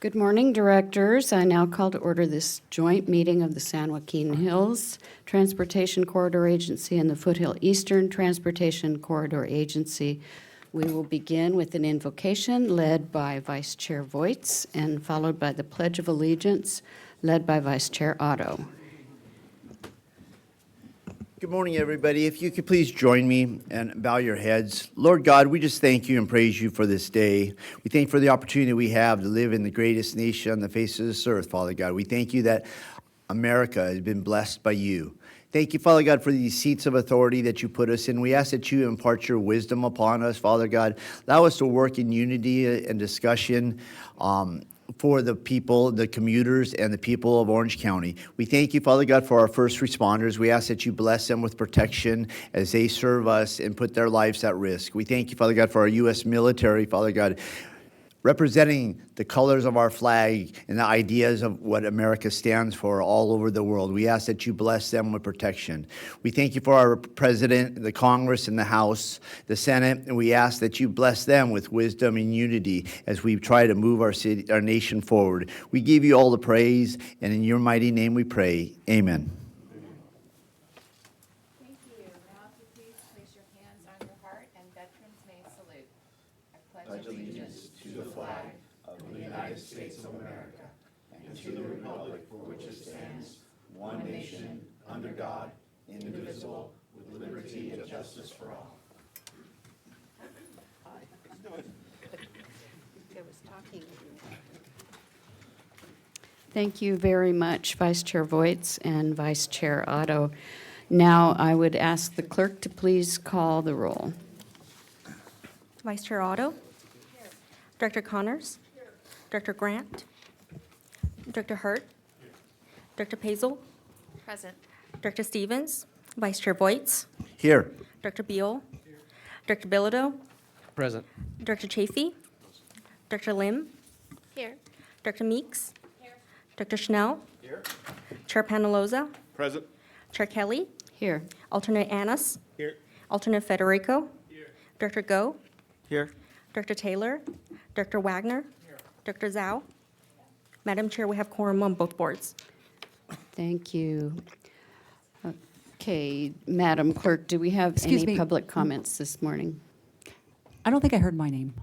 Good morning, directors. I now call to order this joint meeting of the San Joaquin Hills Transportation Corridor Agency and the Foothill Eastern Transportation Corridor Agency. We will begin with an invocation led by Vice Chair Voits and followed by the Pledge of Allegiance led by Vice Chair Otto. Good morning, everybody. If you could please join me and bow your heads. Lord God, we just thank you and praise you for this day. We thank you for the opportunity we have to live in the greatest nation on the face of this earth, Father God. We thank you that America has been blessed by you. Thank you, Father God, for these seats of authority that you put us in. We ask that you impart your wisdom upon us, Father God. Allow us to work in unity and discussion for the people, the commuters, and the people of Orange County. We thank you, Father God, for our first responders. We ask that you bless them with protection as they serve us and put their lives at risk. We thank you, Father God, for our U.S. military, Father God, representing the colors of our flag and the ideas of what America stands for all over the world. We ask that you bless them with protection. We thank you for our president, the Congress, and the House, the Senate, and we ask that you bless them with wisdom and unity as we try to move our city, our nation forward. We give you all the praise, and in your mighty name we pray. Amen. Thank you. Now, if you please place your hands on your heart and veterans may salute. I pledge allegiance to the flag of the United States of America and to the republic for which it stands, one nation, under God, indivisible, with liberty and justice for all. Thank you very much, Vice Chair Voits and Vice Chair Otto. Now I would ask the clerk to please call the roll. Vice Chair Otto. Here. Director Connors. Here. Director Grant. Director Hurt. Here. Director Pazel. Present. Director Stevens. Vice Chair Voits. Here. Director Beal. Here. Director Bilodeau. Present. Director Chafee. Director Lim. Here. Director Meeks. Here. Director Schnell. Here. Chair Panaloza. Present. Chair Kelly. Here. Alternate Annis. Here. Alternate Federico. Here. Director Go. Here. Director Taylor. Director Wagner. Here. Director Zhao. Madam Chair, we have quorum on both boards. Thank you. Okay, Madam Clerk, do we have Excuse any me. public comments this morning? I don't think I heard my name.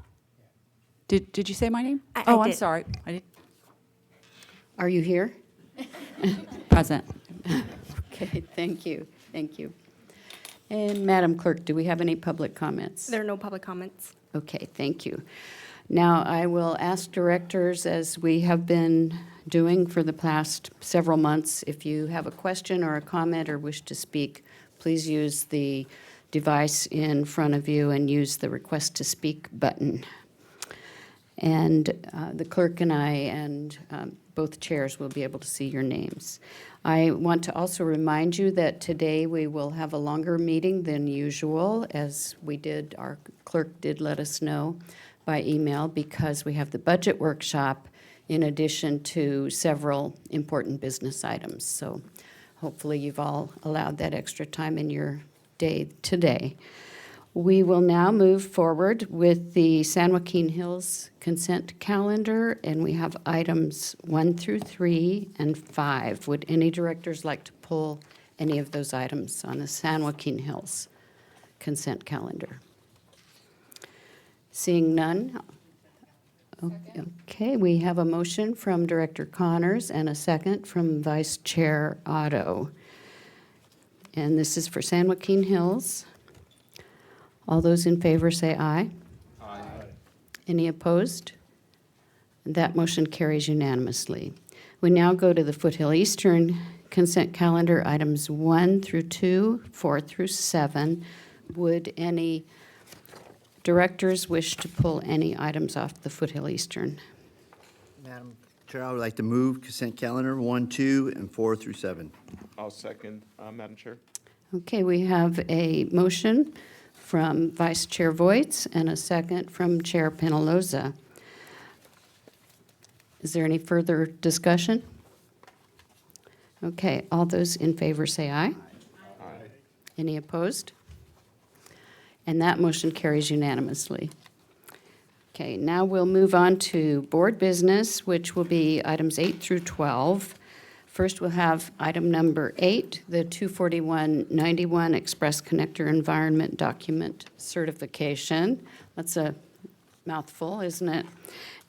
Did you say my name? I Oh, I'm did. sorry. I did. Are you here? Present. Okay, thank you, thank you. And Madam Clerk, do we have any public comments? There are no public comments. Okay, thank you. Now, I will ask directors, as we have been doing for the past several months, if you have a question or a comment or wish to speak, please use the device in front of you and use the Request to Speak button. And the clerk and I and both chairs will be able to see your names. I want to also remind you that today we will have a longer meeting than usual, as our clerk did let us know by email, because we have the budget workshop in addition to several important business items. So hopefully you've all allowed that extra time in your day today. We will now move forward with the San Joaquin Hills consent calendar, and we have items 1 through 3 and 5. Would any directors like to pull any of those items on the San Joaquin Hills consent calendar? Seeing none. Okay, we have a motion from Director Connors and a second from Vice Chair Otto. And this is for San Joaquin Hills. All those in favor say aye. Aye. Any opposed? That motion carries unanimously. We now go to the Foothill Eastern consent calendar, items 1 through 2, 4 through 7. Would any directors wish to pull any items off the Foothill Eastern? Madam Chair, I would like to move consent calendar 1, 2, and 4 through 7. I'll second, Madam Chair. Okay, we have a motion from Vice Chair Voits and a second from Chair Penaloza. Is there any further discussion? Okay, all those in favor say aye. Aye. Any opposed? And that motion carries unanimously. Okay, now we'll move on to board business, which will be items 8 through 12. First, we'll have item number 8, the 24191 Express Connector Environment Document Certification. That's a mouthful, isn't it?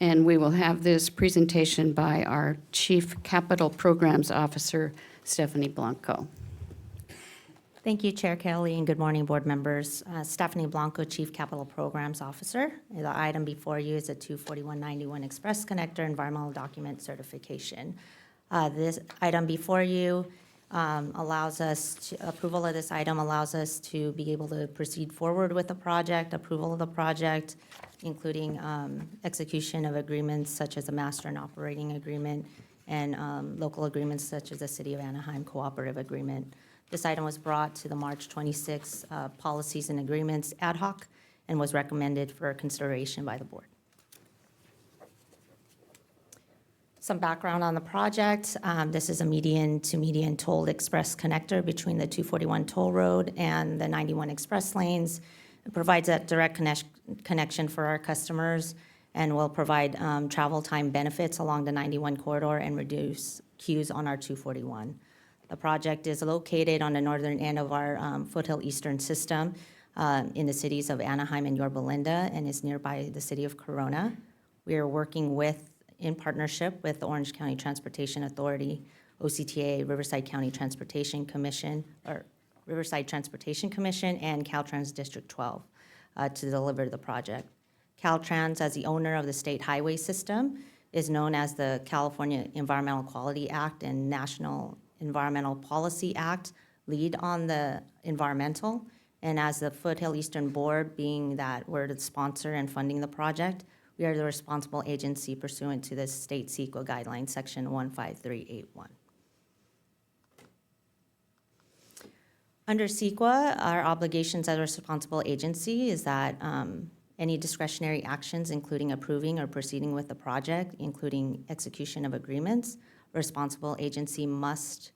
And we will have this presentation by our Chief Capital Programs Officer, Stephanie Blanco. Thank you, Chair Kelly, and good morning, board members. Stephanie Blanco, Chief Capital Programs Officer. The item before you is a 24191 Express Connector Environmental Document Certification. This item before you allows us to, approval of this item allows us to be able to proceed forward with the project, approval of the project, including execution of agreements such as a master and operating agreement and local agreements such as the City of Anaheim Cooperative Agreement. This item was brought to the March 26 Policies and Agreements ad hoc and was recommended for consideration by the board. Some background on the project. This is a median to median tolled express connector between the 241 toll road and the 91 express lanes. It provides that direct connection for our customers and will provide travel time benefits along the 91 corridor and reduce queues on our 241. The project is located on the northern end of our Foothill Eastern system in the cities of Anaheim and Yorba Linda and is nearby the city of Corona. We are working in partnership with the Orange County Transportation Authority, OCTA, Riverside County Transportation Commission, and Caltrans District 12 to deliver the project. Caltrans, as the owner of the state highway system, is known as the California Environmental Quality Act and National Environmental Policy Act lead on the environmental, and as the Foothill Eastern Board, being that we're the sponsor and funding the project, we are the responsible agency pursuant to the state CEQA guidelines, section 15381. Under CEQA, our obligations as a responsible agency is that any discretionary actions, including approving or proceeding with the project, including execution of agreements, responsible agency must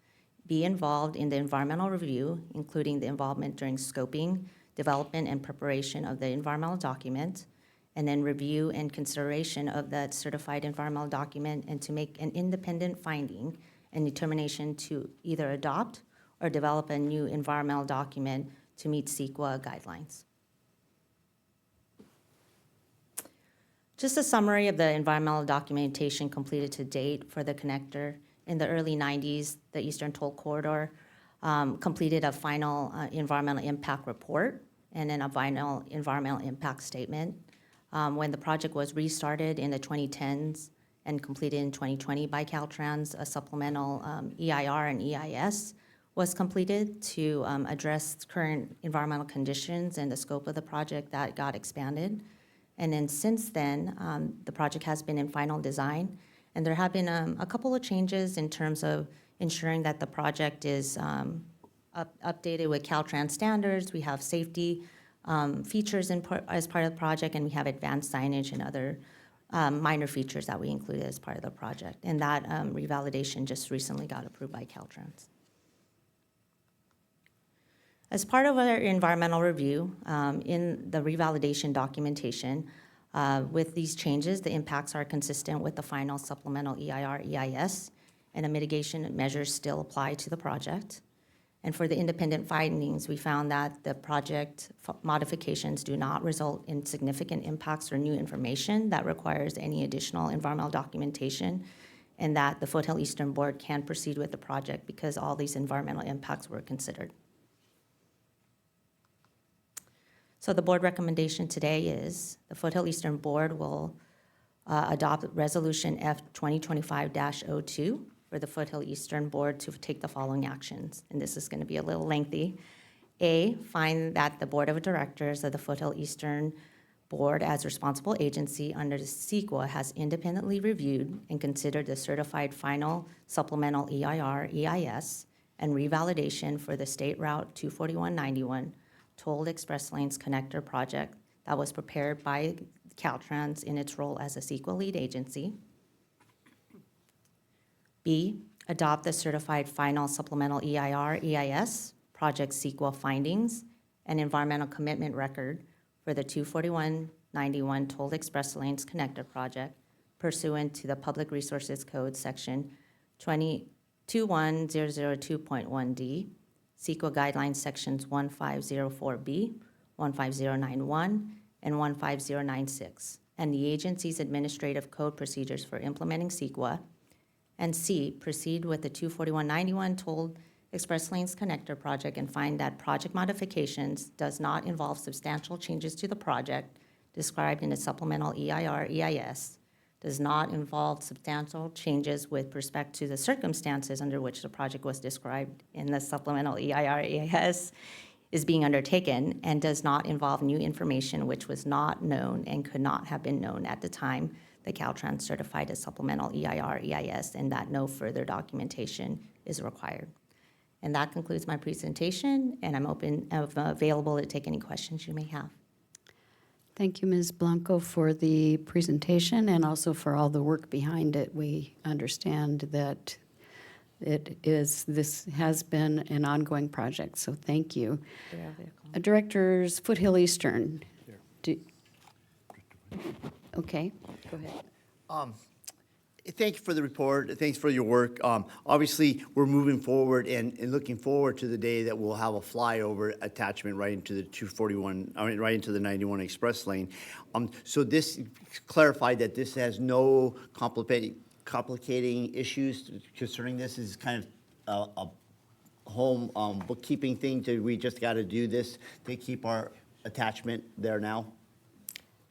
be involved in the environmental review, including the involvement during scoping, development, and preparation of the environmental document, and then review and consideration of that certified environmental document, and to make an independent finding and determination to either adopt or develop a new environmental document to meet CEQA guidelines. Just a summary of the environmental documentation completed to date for the connector. In the early 90s, the Eastern Toll Corridor completed a final environmental impact report and then a final environmental impact statement. When the project was restarted in the 2010s and completed in 2020 by Caltrans, a supplemental EIR and EIS was completed to address current environmental conditions and the scope of the project that got expanded. And then since then, the project has been in final design, and there have been a couple of changes in terms of ensuring that the project is updated with Caltrans standards. We have safety features as part of the project, and we have advanced signage and other minor features that we included as part of the project. And that revalidation just recently got approved by Caltrans. As part of our environmental review, in the revalidation documentation, with these changes, the impacts are consistent with the final supplemental EIR, EIS, and the mitigation measures still apply to the project. And for the independent findings, we found that the project modifications do not result in significant impacts or new information that requires any additional environmental documentation, and that the Foothill Eastern Board can proceed with the project because all these environmental impacts were considered. So the board recommendation today is the Foothill Eastern Board will adopt Resolution F 2025-02 for the Foothill Eastern Board to take the following actions, and this is going to be a little lengthy. A, find that the Board of Directors of the Foothill Eastern Board as responsible agency under the CEQA has independently reviewed and considered the certified final supplemental EIR, EIS, and revalidation for the State Route 24191 Tolled Express Lanes Connector project that was prepared by Caltrans in its role as a CEQA lead agency. B, adopt the certified final supplemental EIR, EIS, project CEQA findings, and environmental commitment record for the 24191 91 Toll Express Lanes Connector Project pursuant to the Public Resources Code, Section 21002.1D, CEQA Guidelines, Sections 15004B, 15091, and 15096, and the agency's administrative code procedures for implementing CEQA. And C, proceed with the 24191 Toll Express Lanes Connector Project and find that project modifications does not involve substantial changes to the project described in the supplemental EIR/EIS, does not involve substantial changes with respect to the circumstances under which the project was described in the supplemental EIR/EIS is being undertaken, and does not involve new information which was not known and could not have been known at the time the Caltrans certified a supplemental EIR/EIS, and that no further documentation is required. And that concludes my presentation, and I'm available to take any questions you may have. Thank you, Ms. Blanco, for the presentation and also for all the work behind it. We understand that this has been an ongoing project, so thank you. Directors Foothill Eastern. Okay, go ahead. Thank you for the report. Thanks for your work. Obviously, we're moving forward and looking forward to the day that we'll have a flyover attachment right into the 241, right into the 91 Express Lane. So this clarified that this has no complicating issues concerning this. Is kind of a home bookkeeping thing. We just got to do this to keep our attachment there now?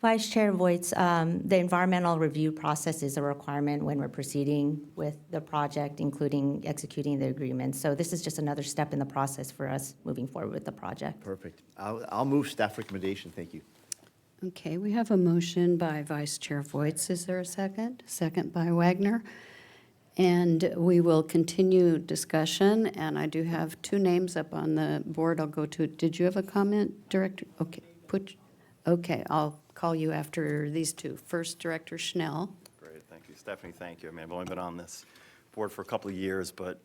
Vice Chair Voights, the environmental review process is a requirement when we're proceeding with the project, including executing the agreement. So this is just another step in the process for us moving forward with the project. Perfect. I'll move staff recommendation. Thank you. Okay, we have a motion by Vice Chair Voights. Is there a second? Second by Wagner. And we will continue discussion, and I do have two names up on the board. I'll go to, did you have a comment, Director? Okay, I'll call you after these two. First, Director Schnell. Great, thank you. Stephanie, thank you. I mean, I've only been on this board for a couple of years, but,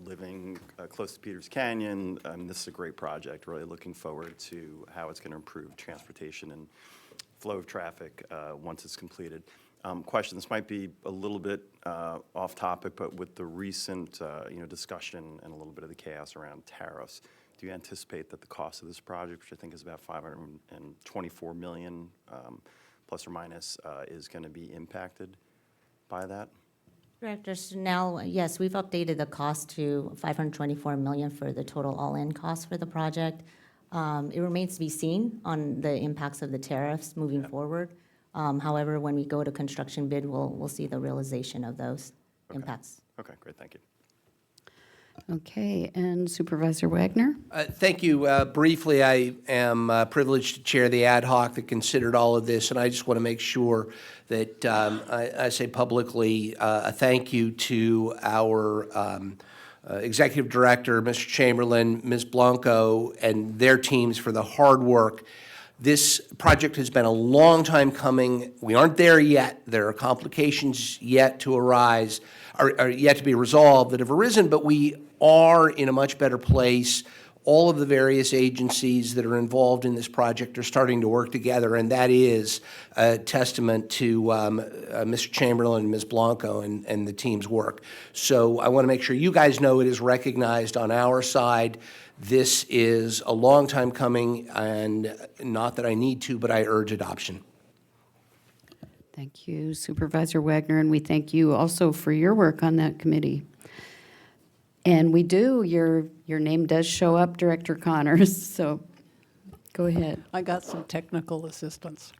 living close to Peters Canyon, this is a great project. Really looking forward to how it's going to improve transportation and flow of traffic once it's completed. Question, this might be a little bit off topic, but with the recent, discussion and a little bit of the chaos around tariffs, do you anticipate that the cost of this project, which I think is about $524 million, plus or minus, is going to be impacted by that? Director Snell, yes, we've updated the cost to $524 million for the total all-in cost for the project. It remains to be seen on the impacts of the tariffs moving forward. However, when we go to construction bid, we'll see the realization of those impacts. Okay, great, thank you. Okay, and Supervisor Wagner? Thank you. Briefly, I am privileged to chair the ad hoc that considered all of this, and I just want to make sure that I say publicly a thank you to our Executive Director, Mr. Chamberlain, Ms. Blanco, and their teams for the hard work. This project has been a long time coming. We aren't there yet. There are complications yet to arise, or yet to be resolved that have arisen, but we are in a much better place. All of the various agencies that are involved in this project are starting to work together, and that is a testament to Mr. Chamberlain and Ms. Blanco and the team's work. So I want to make sure you guys know it is recognized on our side. This is a long time coming, and not that I need to, but I urge adoption. Thank you, Supervisor Wagner, and we thank you also for your work on that committee. And we do, your name does show up, Director Connors, so go ahead. I got some technical assistance.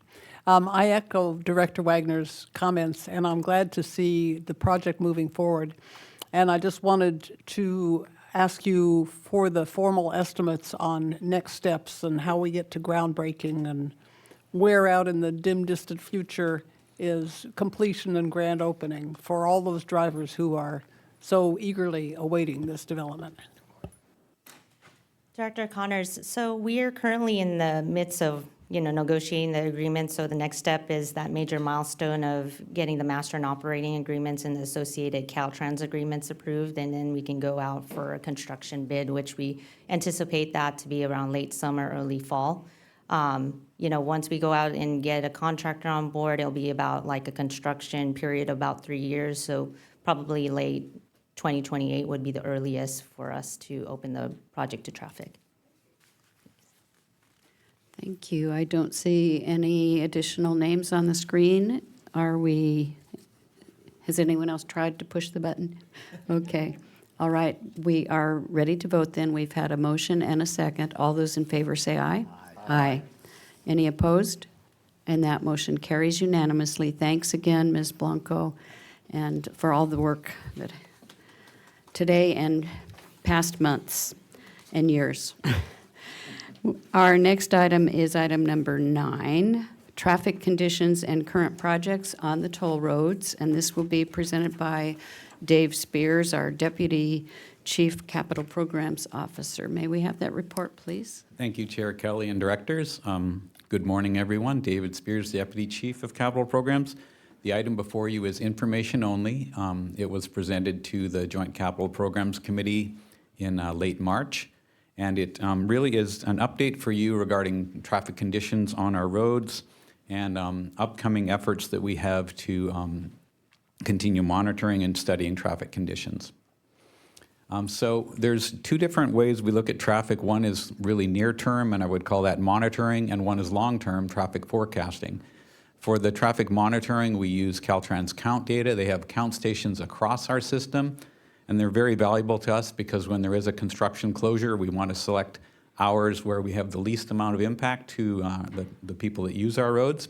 I echo Director Wagner's comments, and I'm glad to see the project moving forward. And I just wanted to ask you for the formal estimates on next steps and how we get to groundbreaking and where out in the dim, distant future is completion and grand opening for all those drivers who are so eagerly awaiting this development. Director Connors, so we are currently in the midst of, negotiating the agreement. So the next step is that major milestone of getting the master and operating agreements and the associated Caltrans agreements approved, and then we can go out for a construction bid, which we anticipate that to be around late summer, early fall. Once we go out and get a contractor on board, it'll be about like a construction period of about 3 years. So probably late 2028 would be the earliest for us to open the project to traffic. Thank you. I don't see any additional names on the screen. Has anyone else tried to push the button? Okay. All right. We are ready to vote then. We've had a motion and a second. All those in favor say aye. Aye. Any opposed? And that motion carries unanimously. Thanks again, Ms. Blanco, and for all the work that today and past months and years. Our next item is item number 9, traffic conditions and current projects on the toll roads, and this will be presented by Dave Spears, our Deputy Chief Capital Programs Officer. May we have that report, please? Thank you, Chair Kelly and Directors. Good morning, everyone. David Spears, Deputy Chief of Capital Programs. The item before you is information only. It was presented to the Joint Capital Programs Committee in late March, and it really is an update for you regarding traffic conditions on our roads and upcoming efforts that we have to continue monitoring and studying traffic conditions. So there's 2 different ways we look at traffic. One is really near-term, and I would call that monitoring, and one is long-term traffic forecasting. For the traffic monitoring, we use Caltrans count data. They have count stations across our system, and they're very valuable to us because when there is a construction closure, we want to select hours where we have the least amount of impact to the people that use our roads.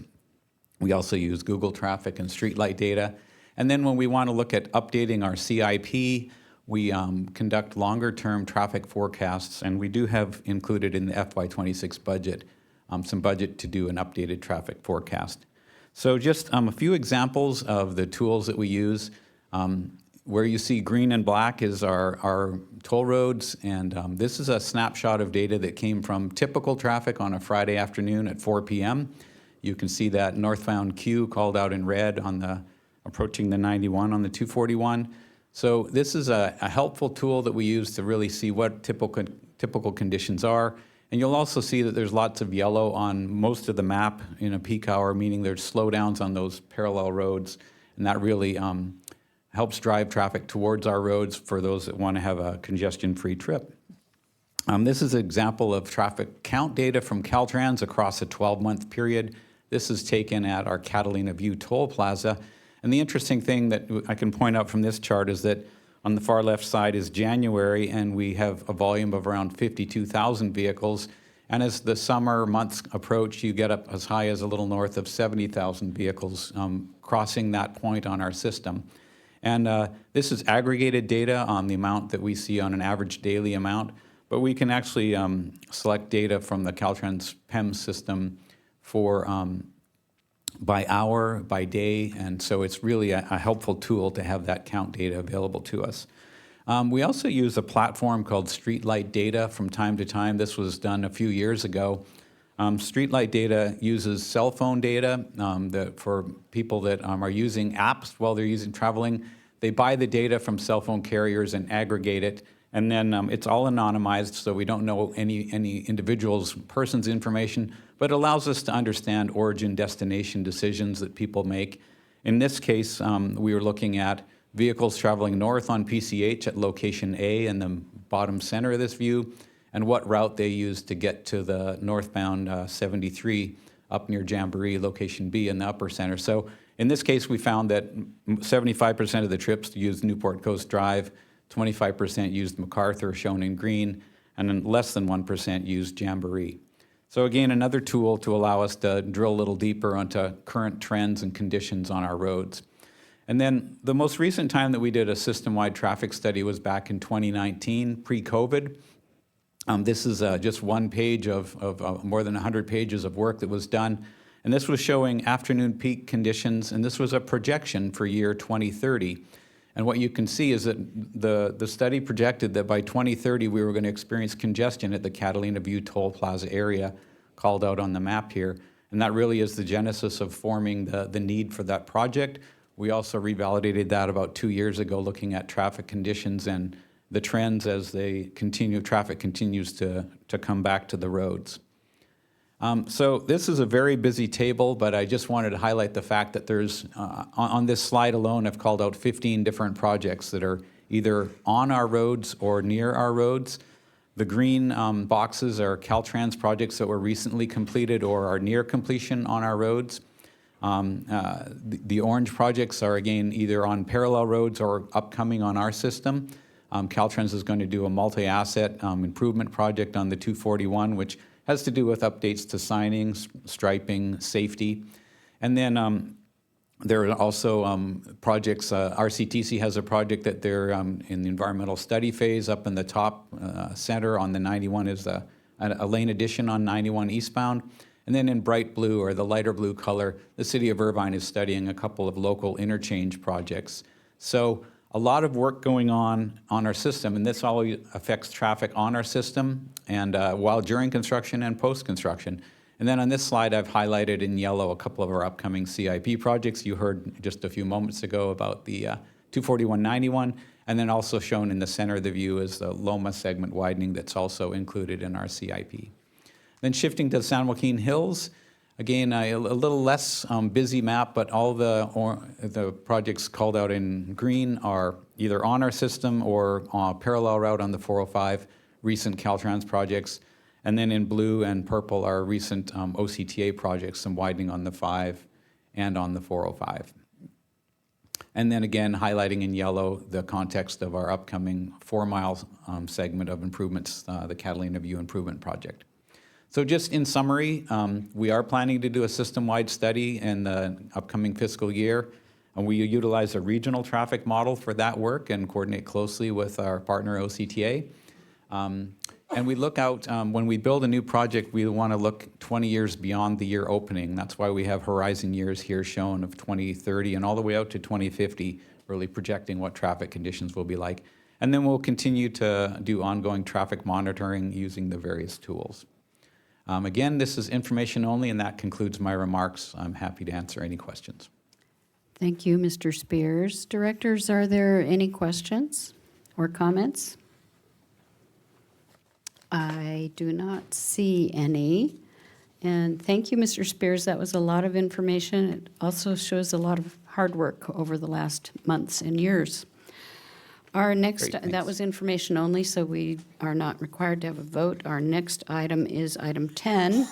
We also use Google Traffic and streetlight data. And then when we want to look at updating our CIP, we conduct longer-term traffic forecasts, and we do have included in the FY26 budget some budget to do an updated traffic forecast. So just a few examples of the tools that we use. Where you see green and black is our toll roads, and this is a snapshot of data that came from typical traffic on a Friday afternoon at 4 p.m. You can see that northbound queue called out in red on the approaching the 91 on the 241. So this is a helpful tool that we use to really see what typical conditions are. And you'll also see that there's lots of yellow on most of the map in a peak hour, meaning there's slowdowns on those parallel roads. And that really helps drive traffic towards our roads for those that want to have a congestion-free trip. This is an example of traffic count data from Caltrans across a 12-month period. This is taken at our Catalina View Toll Plaza. And the interesting thing that I can point out from this chart is that on the far left side is January, and we have a volume of around 52,000 vehicles. And as the summer months approach, you get up as high as a little north of 70,000 vehicles crossing that point on our system. And this is aggregated data on the amount that we see on an average daily amount, but we can actually select data from the Caltrans PEM system for by hour, by day, and so it's really a helpful tool to have that count data available to us. We also use a platform called Streetlight Data from time to time. This was done a few years ago. Streetlight Data uses cell phone data for people that are using apps while they're traveling. They buy the data from cell phone carriers and aggregate it, and then it's all anonymized, so we don't know any person's information, but it allows us to understand origin-destination decisions that people make. In this case, we were looking at vehicles traveling north on PCH at location A in the bottom center of this view, and what route they used to get to the northbound 73 up near Jamboree, location B in the upper center. So in this case, we found that 75% of the trips used Newport Coast Drive, 25% used MacArthur, shown in green, and then less than 1% used Jamboree. So again, another tool to allow us to drill a little deeper onto current trends and conditions on our roads. And then the most recent time that we did a system-wide traffic study was back in 2019, pre-COVID. This is just one page of more than 100 pages of work that was done. And this was showing afternoon peak conditions, and this was a projection for year 2030. And what you can see is that the study projected that by 2030 we were going to experience congestion at the Catalina View Toll Plaza area, called out on the map here. And that really is the genesis of forming the need for that project. We also revalidated that about 2 years ago, looking at traffic conditions and the trends as traffic continues to come back to the roads. So this is a very busy table, but I just wanted to highlight the fact that there's, on this slide alone, I've called out 15 different projects that are either on our roads or near our roads. The green boxes are Caltrans projects that were recently completed or are near completion on our roads. The orange projects are, again, either on parallel roads or upcoming on our system. Caltrans is going to do a multi-asset improvement project on the 241, which has to do with updates to signing, striping, safety. And then there are also projects, RCTC has a project that they're in the environmental study phase up in the top center on the 91 is a lane addition on 91 eastbound. And then in bright blue or the lighter blue color, the city of Irvine is studying a couple of local interchange projects. So a lot of work going on our system, and this all affects traffic on our system and while during construction and post-construction. And then on this slide, I've highlighted in yellow a couple of our upcoming CIP projects. You heard just a few moments ago about the 241-91, and then also shown in the center of the view is the Loma segment widening that's also included in our CIP. Then shifting to San Joaquin Hills, again, a little less busy map, but all the projects called out in green are either on our system or on a parallel route on the 405, recent Caltrans projects. And then in blue and purple are recent OCTA projects, some widening on the 5 and on the 405. And then again, highlighting in yellow the context of our upcoming 4-mile segment of improvements, the Catalina View Improvement Project. So just in summary, we are planning to do a system-wide study in the upcoming fiscal year. And we utilize a regional traffic model for that work and coordinate closely with our partner OCTA. And we look out, when we build a new project, we want to look 20 years beyond the year opening. That's why we have horizon years here shown of 2030 and all the way out to 2050, really projecting what traffic conditions will be like. And then we'll continue to do ongoing traffic monitoring using the various tools. Again, this is information only, and that concludes my remarks. I'm happy to answer any questions. Thank you, Mr. Spears. Directors, are there any questions or comments? I do not see any. And thank you, Mr. Spears. That was a lot of information. It also shows a lot of hard work over the last months and years. Our next, Great, thanks. that was information only, so we are not required to have a vote. Our next item is item 10,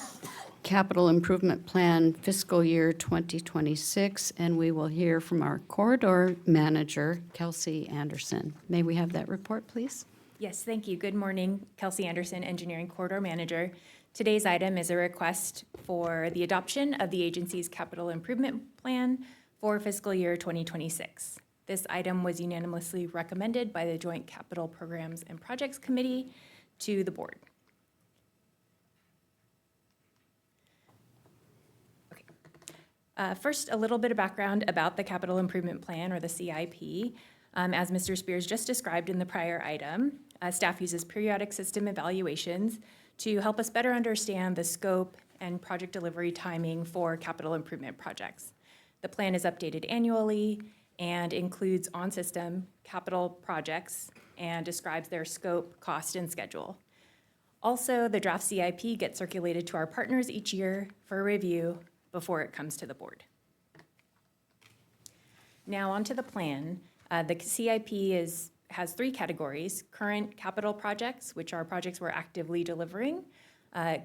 Capital Improvement Plan Fiscal Year 2026, and we will hear from our corridor manager, Kelsey Anderson. May we have that report, please? Yes, thank you. Good morning, Kelsey Anderson, Engineering Corridor Manager. Today's item is a request for the adoption of the agency's capital improvement plan for fiscal year 2026. This item was unanimously recommended by the Joint Capital Programs and Projects Committee to the board. Okay. First, a little bit of background about the Capital Improvement Plan, or the CIP. As Mr. Spears just described in the prior item, staff uses periodic system evaluations to help us better understand the scope and project delivery timing for capital improvement projects. The plan is updated annually and includes on-system capital projects and describes their scope, cost, and schedule. Also, the draft CIP gets circulated to our partners each year for review before it comes to the board. Now onto the plan. The CIP has 3 categories: current capital projects, which are projects we're actively delivering,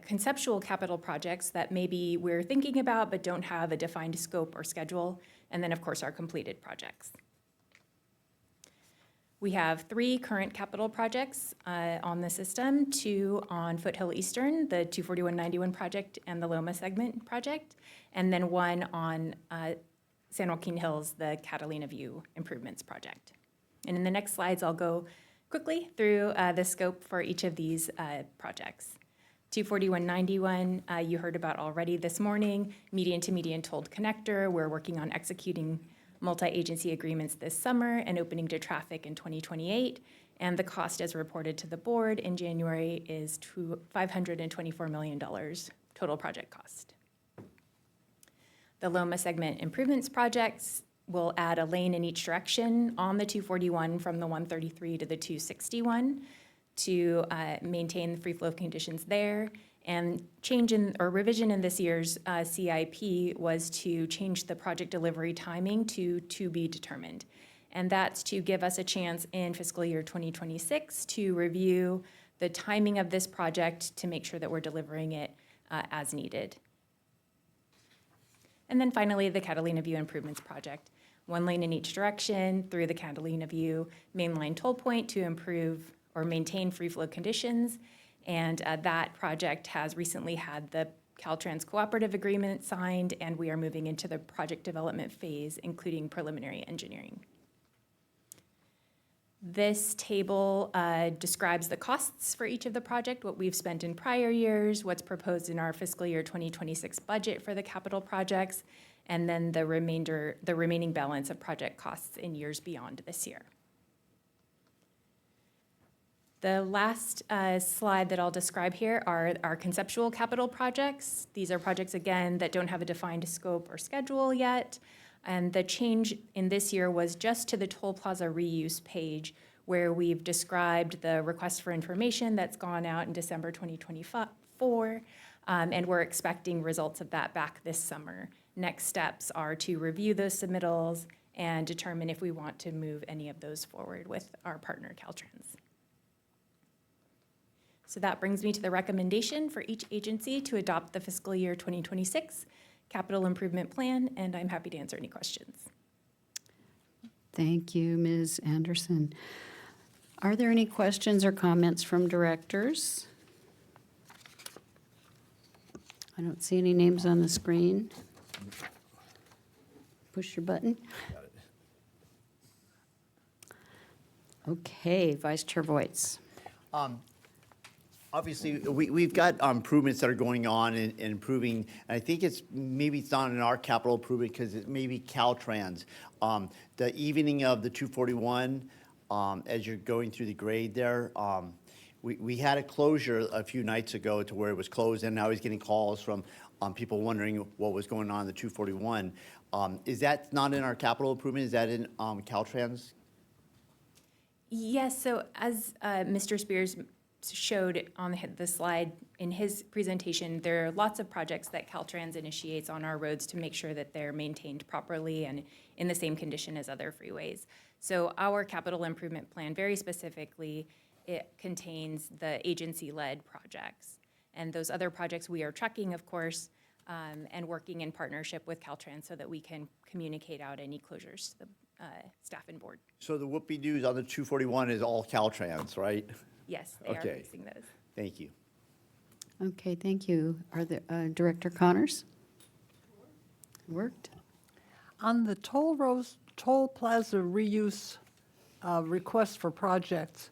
conceptual capital projects that maybe we're thinking about but don't have a defined scope or schedule, and then of course our completed projects. We have 3 current capital projects on the system, 2 on Foothill Eastern, the 241-91 project and the Loma segment project, and then 1 on San Joaquin Hills, the Catalina View Improvements Project. And in the next slides, I'll go quickly through the scope for each of these projects. 241-91, you heard about already this morning, median-to-median tolled connector. We're working on executing multi-agency agreements this summer and opening to traffic in 2028. And the cost as reported to the board in January is $524 million total project cost. The Loma segment improvements projects will add a lane in each direction on the 241 from the 133 to the 261 to maintain the free flow conditions there And change in, or revision in this year's CIP was to change the project delivery timing to be determined. And that's to give us a chance in fiscal year 2026 to review the timing of this project to make sure that we're delivering it as needed. And then finally, the Catalina View Improvements Project. 1 lane in each direction through the Catalina View mainline toll point to improve or maintain free flow conditions. And that project has recently had the Caltrans cooperative agreement signed, and we are moving into the project development phase, including preliminary engineering. This table describes the costs for each of the project, what we've spent in prior years, what's proposed in our fiscal year 2026 budget for the capital projects, and then the remaining balance of project costs in years beyond this year. The last slide that I'll describe here are our conceptual capital projects. These are projects, again, that don't have a defined scope or schedule yet. And the change in this year was just to the toll plaza reuse page, where we've described the request for information that's gone out in December 2024, and we're expecting results of that back this summer. Next steps are to review those submittals and determine if we want to move any of those forward with our partner Caltrans. So that brings me to the recommendation for each agency to adopt the fiscal year 2026 capital improvement plan, and I'm happy to answer any questions. Thank you, Ms. Anderson. Are there any questions or comments from directors? I don't see any names on the screen. Push your button. Okay, Vice Chair Voits. Obviously, we've got improvements that are going on and improving. And I think maybe it's not in our capital improvement because it may be Caltrans. The evening of the 241, as you're going through the grade there, we had a closure a few nights ago to where it was closed, and now he's getting calls from people wondering what was going on in the 241. Is that not in our capital improvement? Is that in Caltrans? Yes, so as Mr. Spears showed on the slide in his presentation, there are lots of projects that Caltrans initiates on our roads to make sure that they're maintained properly and in the same condition as other freeways. So our capital improvement plan, very specifically, it contains the agency-led projects. And those other projects we are tracking, of course, and working in partnership with Caltrans so that we can communicate out any closures to the staff and board. So the whoopie-doos on the 241 is all Caltrans, right? Yes, they are facing those. Thank you. Okay, thank you. Are there, Director Connors? Worked? On the toll plaza reuse request for projects,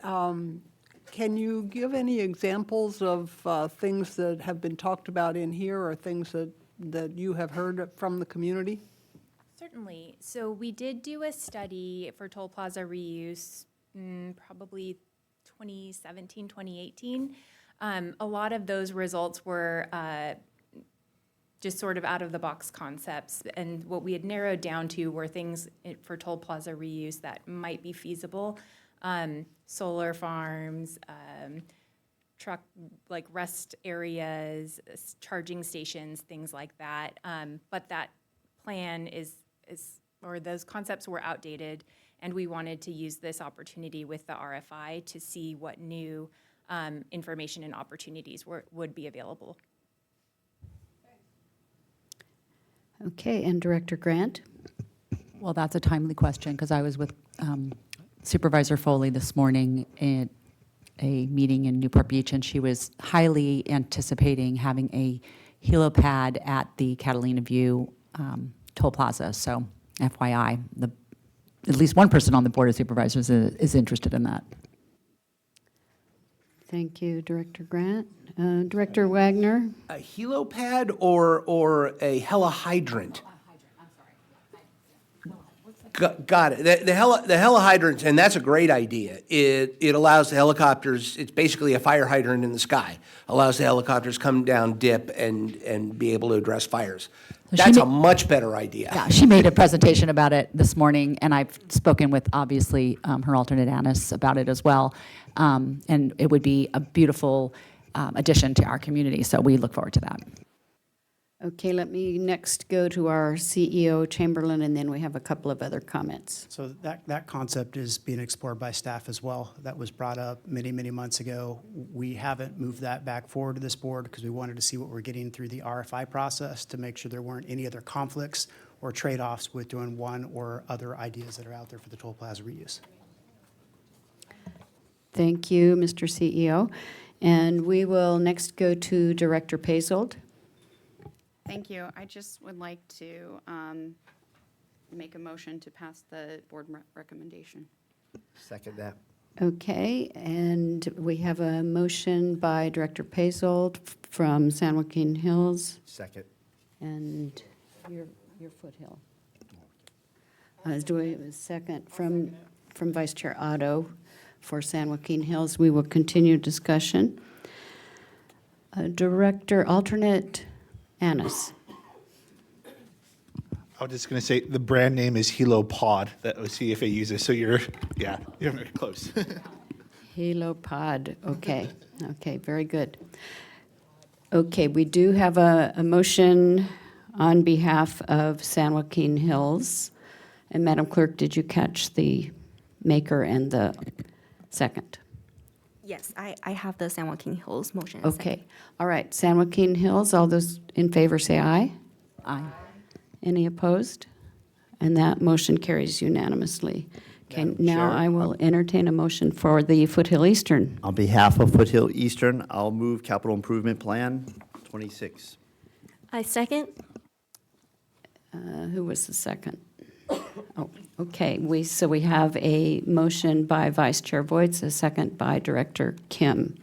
can you give any examples of things that have been talked about in here or things that you have heard from the community? Certainly. So we did do a study for toll plaza reuse, probably 2017, 2018. A lot of those results were just sort of out of the box concepts. And what we had narrowed down to were things for toll plaza reuse that might be feasible. Solar farms, truck, like rest areas, charging stations, things like that. But that plan or those concepts were outdated, and we wanted to use this opportunity with the RFI to see what new information and opportunities would be available. Okay, and Director Grant? Well, that's a timely question, because I was with Supervisor Foley this morning at a meeting in Newport Beach, and she was highly anticipating having a helipad at the Catalina View toll plaza. So FYI, at least one person on the Board of Supervisors is interested in that. Thank you, Director Grant. Director Wagner? A helipad or a helihydrant? Got it. The helihydrant, and that's a great idea. It allows the helicopters, it's basically a fire hydrant in the sky, allows the helicopters come down, dip, and be able to address fires. That's a much better idea. Yeah, she made a presentation about it this morning, and I've spoken with, obviously, her alternate Annis about it as well. And it would be a beautiful addition to our community. So we look forward to that. Okay, let me next go to our CEO, Chamberlain, and then we have a couple of other comments. So that concept is being explored by staff as well. That was brought up many, many months ago. We haven't moved that back forward to this board because we wanted to see what we're getting through the RFI process to make sure there weren't any other conflicts or trade-offs with doing one or other ideas that are out there for the toll plaza reuse. Thank you, Mr. CEO. And we will next go to Director Paysold. Thank you. I just would like to make a motion to pass the board recommendation. Second that. Okay, and we have a motion by Director Paysold from San Joaquin Hills Second. and your Foothill. Do we have a second from Vice Chair Otto for San Joaquin Hills? We will continue discussion. Director Alternate Annis. I was just going to say the brand name is Hilo Pod that OCFA uses. So you're very close. Halo Pod, okay, okay, very good. Okay, we do have a motion on behalf of San Joaquin Hills. And Madam Clerk, did you catch the maker and the second? Yes, I have the San Joaquin Hills motion. and second. Okay, all right, San Joaquin Hills, all those in favor say aye. Aye. Any opposed? And that motion carries unanimously. Okay, Madam now Chair. I will entertain a motion for the Foothill Eastern. On behalf of Foothill Eastern, I'll move Capital Improvement Plan 26. I second. Who was the second? Oh, okay, so we have a motion by Vice Chair Voigt, a second by Director Kim.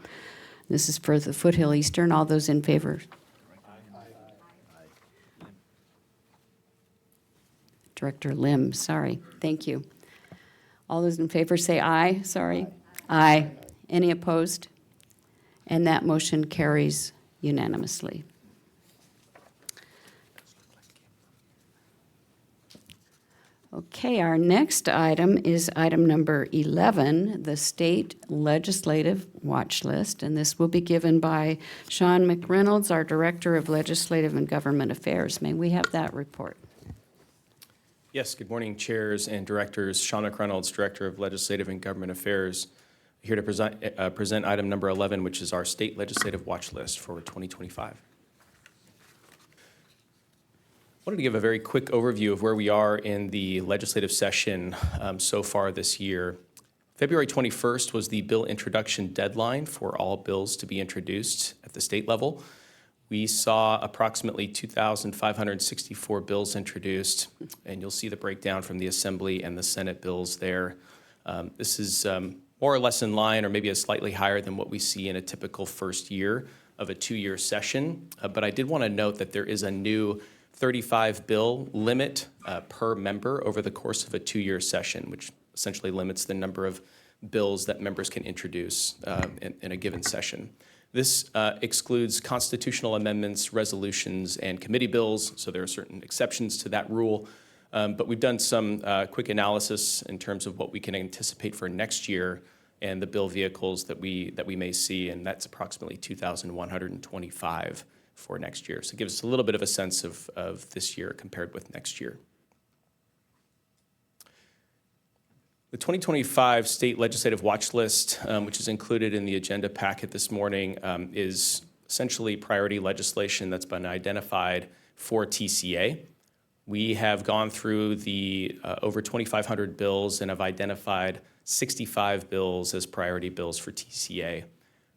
This is for the Foothill Eastern. All those in favor? Director Lim, sorry. Thank you. All those in favor say aye, sorry. Aye. Any opposed? And that motion carries unanimously. Okay, our next item is item number 11, the State Legislative Watch List, and this will be given by Sean McReynolds, our Director of Legislative and Government Affairs. May we have that report? Yes, good morning, chairs and directors. Sean McReynolds, Director of Legislative and Government Affairs, here to present item number 11, which is our State Legislative Watch List for 2025. I wanted to give a very quick overview of where we are in the legislative session so far this year. February 21st was the bill introduction deadline for all bills to be introduced at the state level. We saw approximately 2,564 bills introduced, and you'll see the breakdown from the Assembly and the Senate bills there. This is more or less in line, or maybe a slightly higher than what we see in a typical first year of a two-year session. But I did want to note that there is a new 35 bill limit per member over the course of a two-year session, which essentially limits the number of bills that members can introduce in a given session. This excludes constitutional amendments, resolutions, and committee bills, so there are certain exceptions to that rule. But we've done some quick analysis in terms of what we can anticipate for next year and the bill vehicles that we may see, and that's approximately 2,125 for next year. So it gives us a little bit of a sense of this year compared with next year. The 2025 State Legislative Watch List, which is included in the agenda packet this morning, is essentially priority legislation that's been identified for TCA. We have gone through the over 2,500 bills and have identified 65 bills as priority bills for TCA.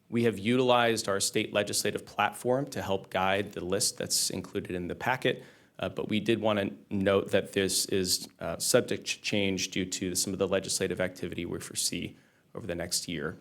We have utilized our state legislative platform to help guide the list that's included in the packet, but we did want to note that this is subject to change due to some of the legislative activity we foresee over the next year.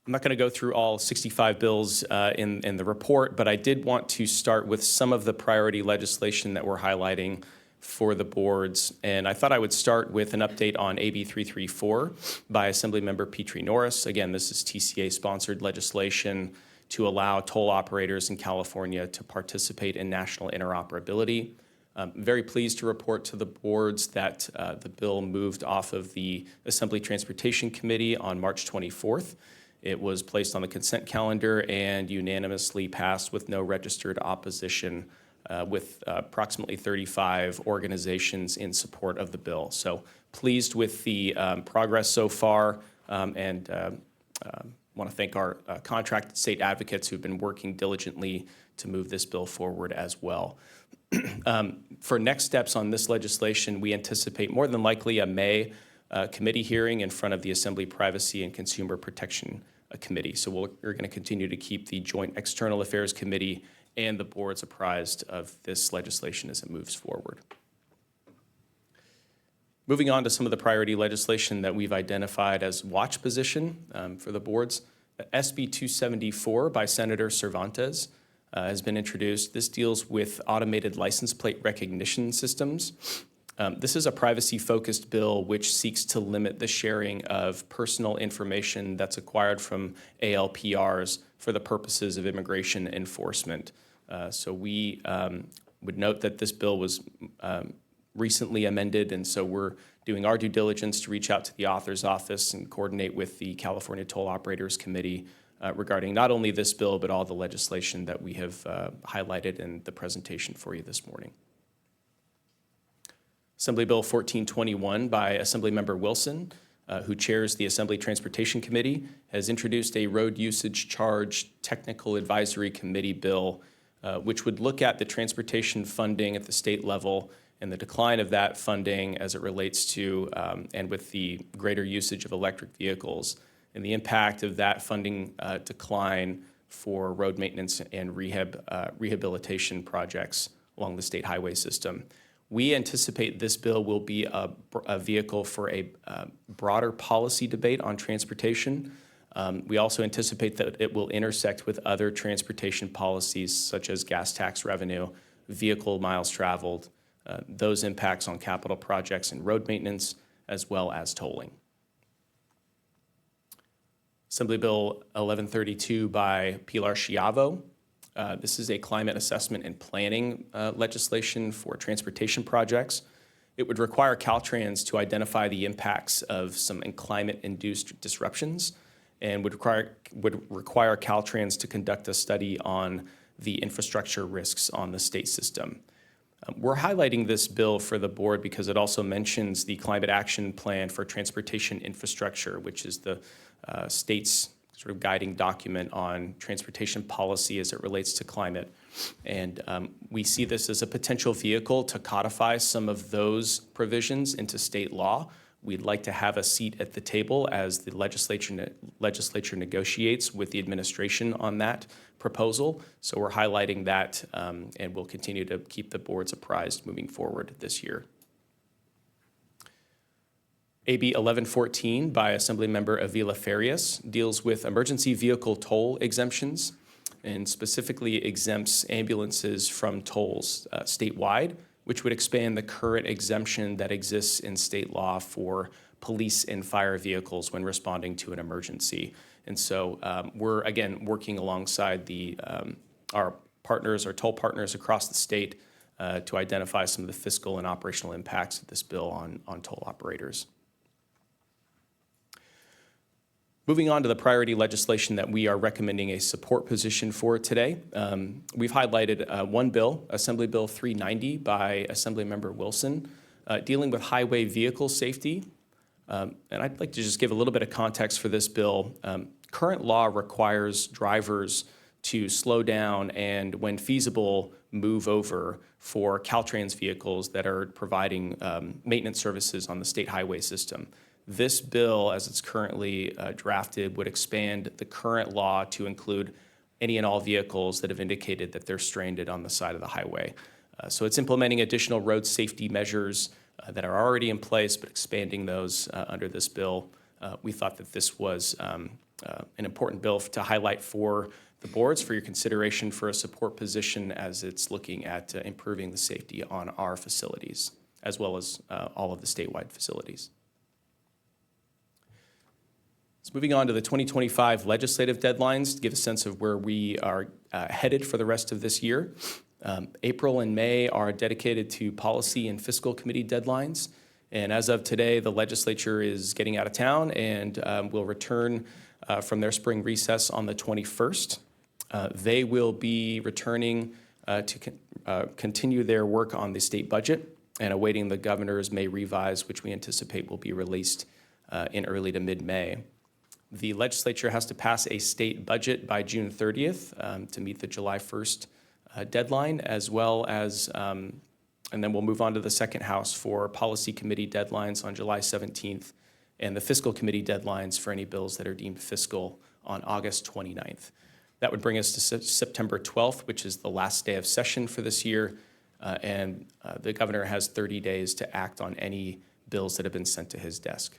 I'm not going to go through all 65 bills in the report, but I did want to start with some of the priority legislation that we're highlighting for the boards. And I thought I would start with an update on AB 334 by Assemblymember Petrie Norris. Again, this is TCA-sponsored legislation to allow toll operators in California to participate in national interoperability. I'm very pleased to report to the boards that the bill moved off of the Assembly Transportation Committee on March 24th. It was placed on the consent calendar and unanimously passed with no registered opposition, with approximately 35 organizations in support of the bill. So pleased with the progress so far, and want to thank our contracted state advocates who've been working diligently to move this bill forward as well. For next steps on this legislation, we anticipate more than likely a May committee hearing in front of the Assembly Privacy and Consumer Protection Committee. So we're going to continue to keep the Joint External Affairs Committee and the boards apprised of this legislation as it moves forward. Moving on to some of the priority legislation that we've identified as watch position for the boards. SB 274 by Senator Cervantes has been introduced. This deals with automated license plate recognition systems. This is a privacy-focused bill which seeks to limit the sharing of personal information that's acquired from ALPRs for the purposes of immigration enforcement. So we would note that this bill was recently amended, and so we're doing our due diligence to reach out to the author's office and coordinate with the California Toll Operators Committee regarding not only this bill, but all the legislation that we have highlighted in the presentation for you this morning. Assembly Bill 1421 by Assemblymember Wilson, who chairs the Assembly Transportation Committee, has introduced a road usage charge technical advisory committee bill, which would look at the transportation funding at the state level and the decline of that funding as it relates to, and with the greater usage of electric vehicles, and the impact of that funding decline for road maintenance and rehabilitation projects along the state highway system. We anticipate this bill will be a vehicle for a broader policy debate on transportation. We also anticipate that it will intersect with other transportation policies such as gas tax revenue, vehicle miles traveled, those impacts on capital projects and road maintenance, as well as tolling. Assembly Bill 1132 by Pilar Schiavo. This is a climate assessment and planning legislation for transportation projects. It would require Caltrans to identify the impacts of some climate-induced disruptions and would require Caltrans to conduct a study on the infrastructure risks on the state system. We're highlighting this bill for the board because it also mentions the Climate Action Plan for Transportation Infrastructure, which is the state's sort of guiding document on transportation policy as it relates to climate. And we see this as a potential vehicle to codify some of those provisions into state law. We'd like to have a seat at the table as the legislature negotiates with the administration on that proposal. So we're highlighting that, and we'll continue to keep the boards apprised moving forward this year. AB 1114 by Assemblymember Avila Farias deals with emergency vehicle toll exemptions and specifically exempts ambulances from tolls statewide, which would expand the current exemption that exists in state law for police and fire vehicles when responding to an emergency. And so we're, again, working alongside our partners, our toll partners across the state to identify some of the fiscal and operational impacts of this bill on toll operators. Moving on to the priority legislation that we are recommending a support position for today. We've highlighted one bill, Assembly Bill 390 by Assemblymember Wilson, dealing with highway vehicle safety. And I'd like to just give a little bit of context for this bill. Current law requires drivers to slow down and, when feasible, move over for Caltrans vehicles that are providing maintenance services on the state highway system. This bill, as it's currently drafted, would expand the current law to include any and all vehicles that have indicated that they're stranded on the side of the highway. So it's implementing additional road safety measures that are already in place, but expanding those under this bill. We thought that this was an important bill to highlight for the boards for your consideration for a support position as it's looking at improving the safety on our facilities, as well as all of the statewide facilities. So moving on to the 2025 legislative deadlines to give a sense of where we are headed for the rest of this year. April and May are dedicated to policy and fiscal committee deadlines, And as of today, the legislature is getting out of town and will return from their spring recess on the 21st. They will be returning to continue their work on the state budget and awaiting the governor's May revise, which we anticipate will be released in early to mid-May. The legislature has to pass a state budget by June 30th to meet the July 1st deadline, as well as, and then we'll move on to the second house for policy committee deadlines on July 17th and the fiscal committee deadlines for any bills that are deemed fiscal on August 29th. That would bring us to September 12th, which is the last day of session for this year, and the governor has 30 days to act on any bills that have been sent to his desk.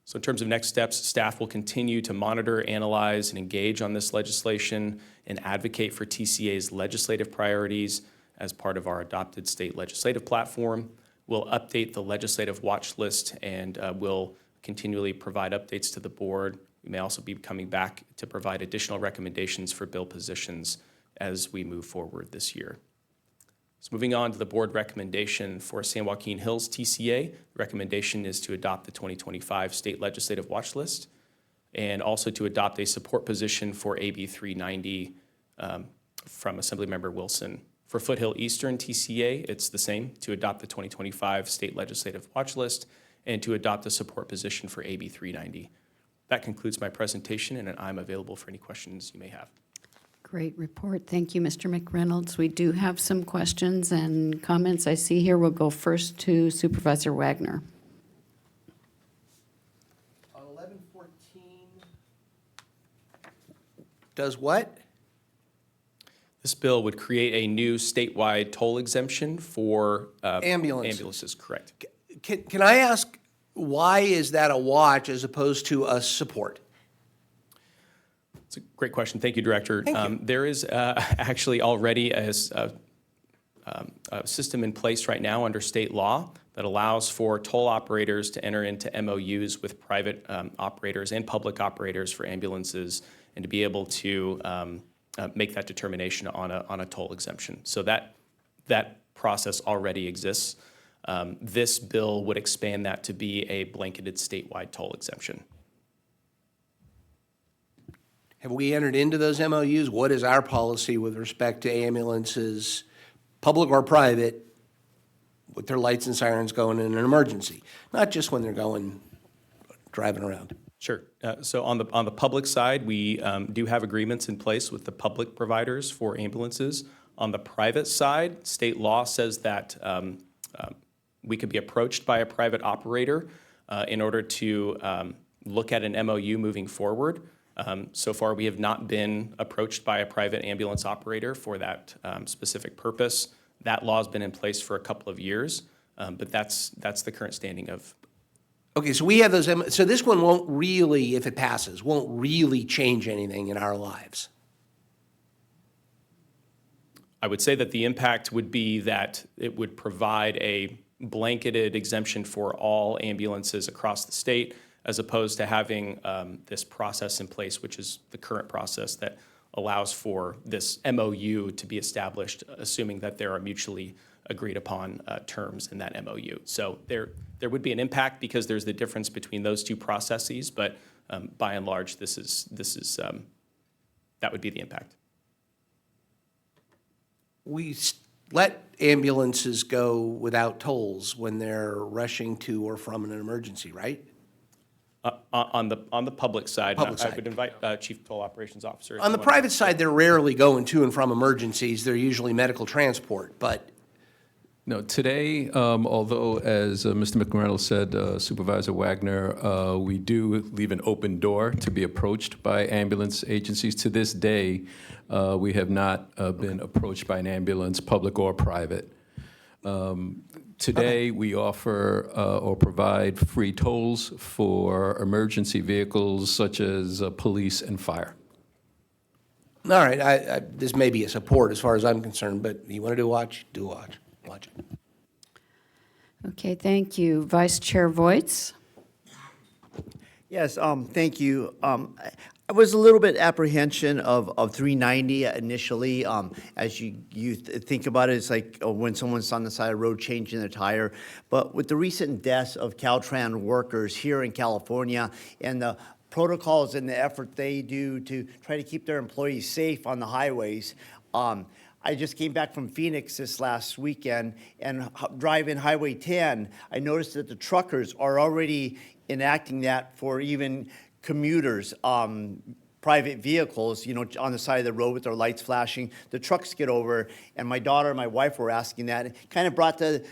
So in terms of next steps, staff will continue to monitor, analyze, and engage on this legislation and advocate for TCA's legislative priorities as part of our adopted state legislative platform. We'll update the legislative watch list and will continually provide updates to the board. We may also be coming back to provide additional recommendations for bill positions as we move forward this year. So moving on to the board recommendation for San Joaquin Hills TCA. The recommendation is to adopt the 2025 state legislative watch list and also to adopt a support position for AB 390 from Assemblymember Wilson. For Foothill Eastern TCA, it's the same, to adopt the 2025 state legislative watch list and to adopt a support position for AB 390. That concludes my presentation, and I'm available for any questions you may have. Great report. Thank you, Mr. McReynolds. We do have some questions and comments I see here. We'll go first to Supervisor Wagner. On 1114, does what? This bill would create a new statewide toll exemption for Ambulances. ambulances, correct. Can I ask, why is that a watch as opposed to a support? It's a great question. Thank you, Director. Thank you. There is actually already a system in place right now under state law that allows for toll operators to enter into MOUs with private operators and public operators for ambulances and to be able to make that determination on a toll exemption. So that process already exists. This bill would expand that to be a blanketed statewide toll exemption. Have we entered into those MOUs? What is our policy with respect to ambulances, public or private, with their lights and sirens going in an emergency? Not just when they're driving around. Sure. So on the public side, we do have agreements in place with the public providers for ambulances. On the private side, state law says that we could be approached by a private operator in order to look at an MOU moving forward. So far, we have not been approached by a private ambulance operator for that specific purpose. That law has been in place for a couple of years, but that's the current standing of. Okay, so we have those, so this one won't really, if it passes, won't really change anything in our lives. I would say that the impact would be that it would provide a blanketed exemption for all ambulances across the state, as opposed to having this process in place, which is the current process that allows for this MOU to be established, assuming that there are mutually agreed upon terms in that MOU. So there would be an impact because there's the difference between those two processes, but by and large, this is that would be the impact. We let ambulances go without tolls when they're rushing to or from an emergency, right? On the public side, Public I side. would invite Chief Toll Operations Officer. if On you the want- private side, they're rarely going to and from emergencies. They're usually medical transport, but No, today, although, as Mr. McReynolds said, Supervisor Wagner, we do leave an open door to be approached by ambulance agencies. To this day, we have not been approached by an ambulance, public or private. Today, we offer or provide free tolls for emergency vehicles such as police and fire. all right, this may be a support as far as I'm concerned, but you want to do a watch, do a watch. Watch it. Okay, thank you. Vice Chair Voits? Yes, thank you. I was a little bit apprehension of 390 initially. As you think about it, it's like when someone's on the side of the road changing their tire. But with the recent deaths of Caltrans workers here in California and the protocols and the effort they do to try to keep their employees safe on the highways, I just came back from Phoenix this last weekend, and driving Highway 10, I noticed that the truckers are already enacting that for even commuters, private vehicles, you know, on the side of the road with their lights flashing. The trucks get over, and my daughter and my wife were asking that. It kind of brought the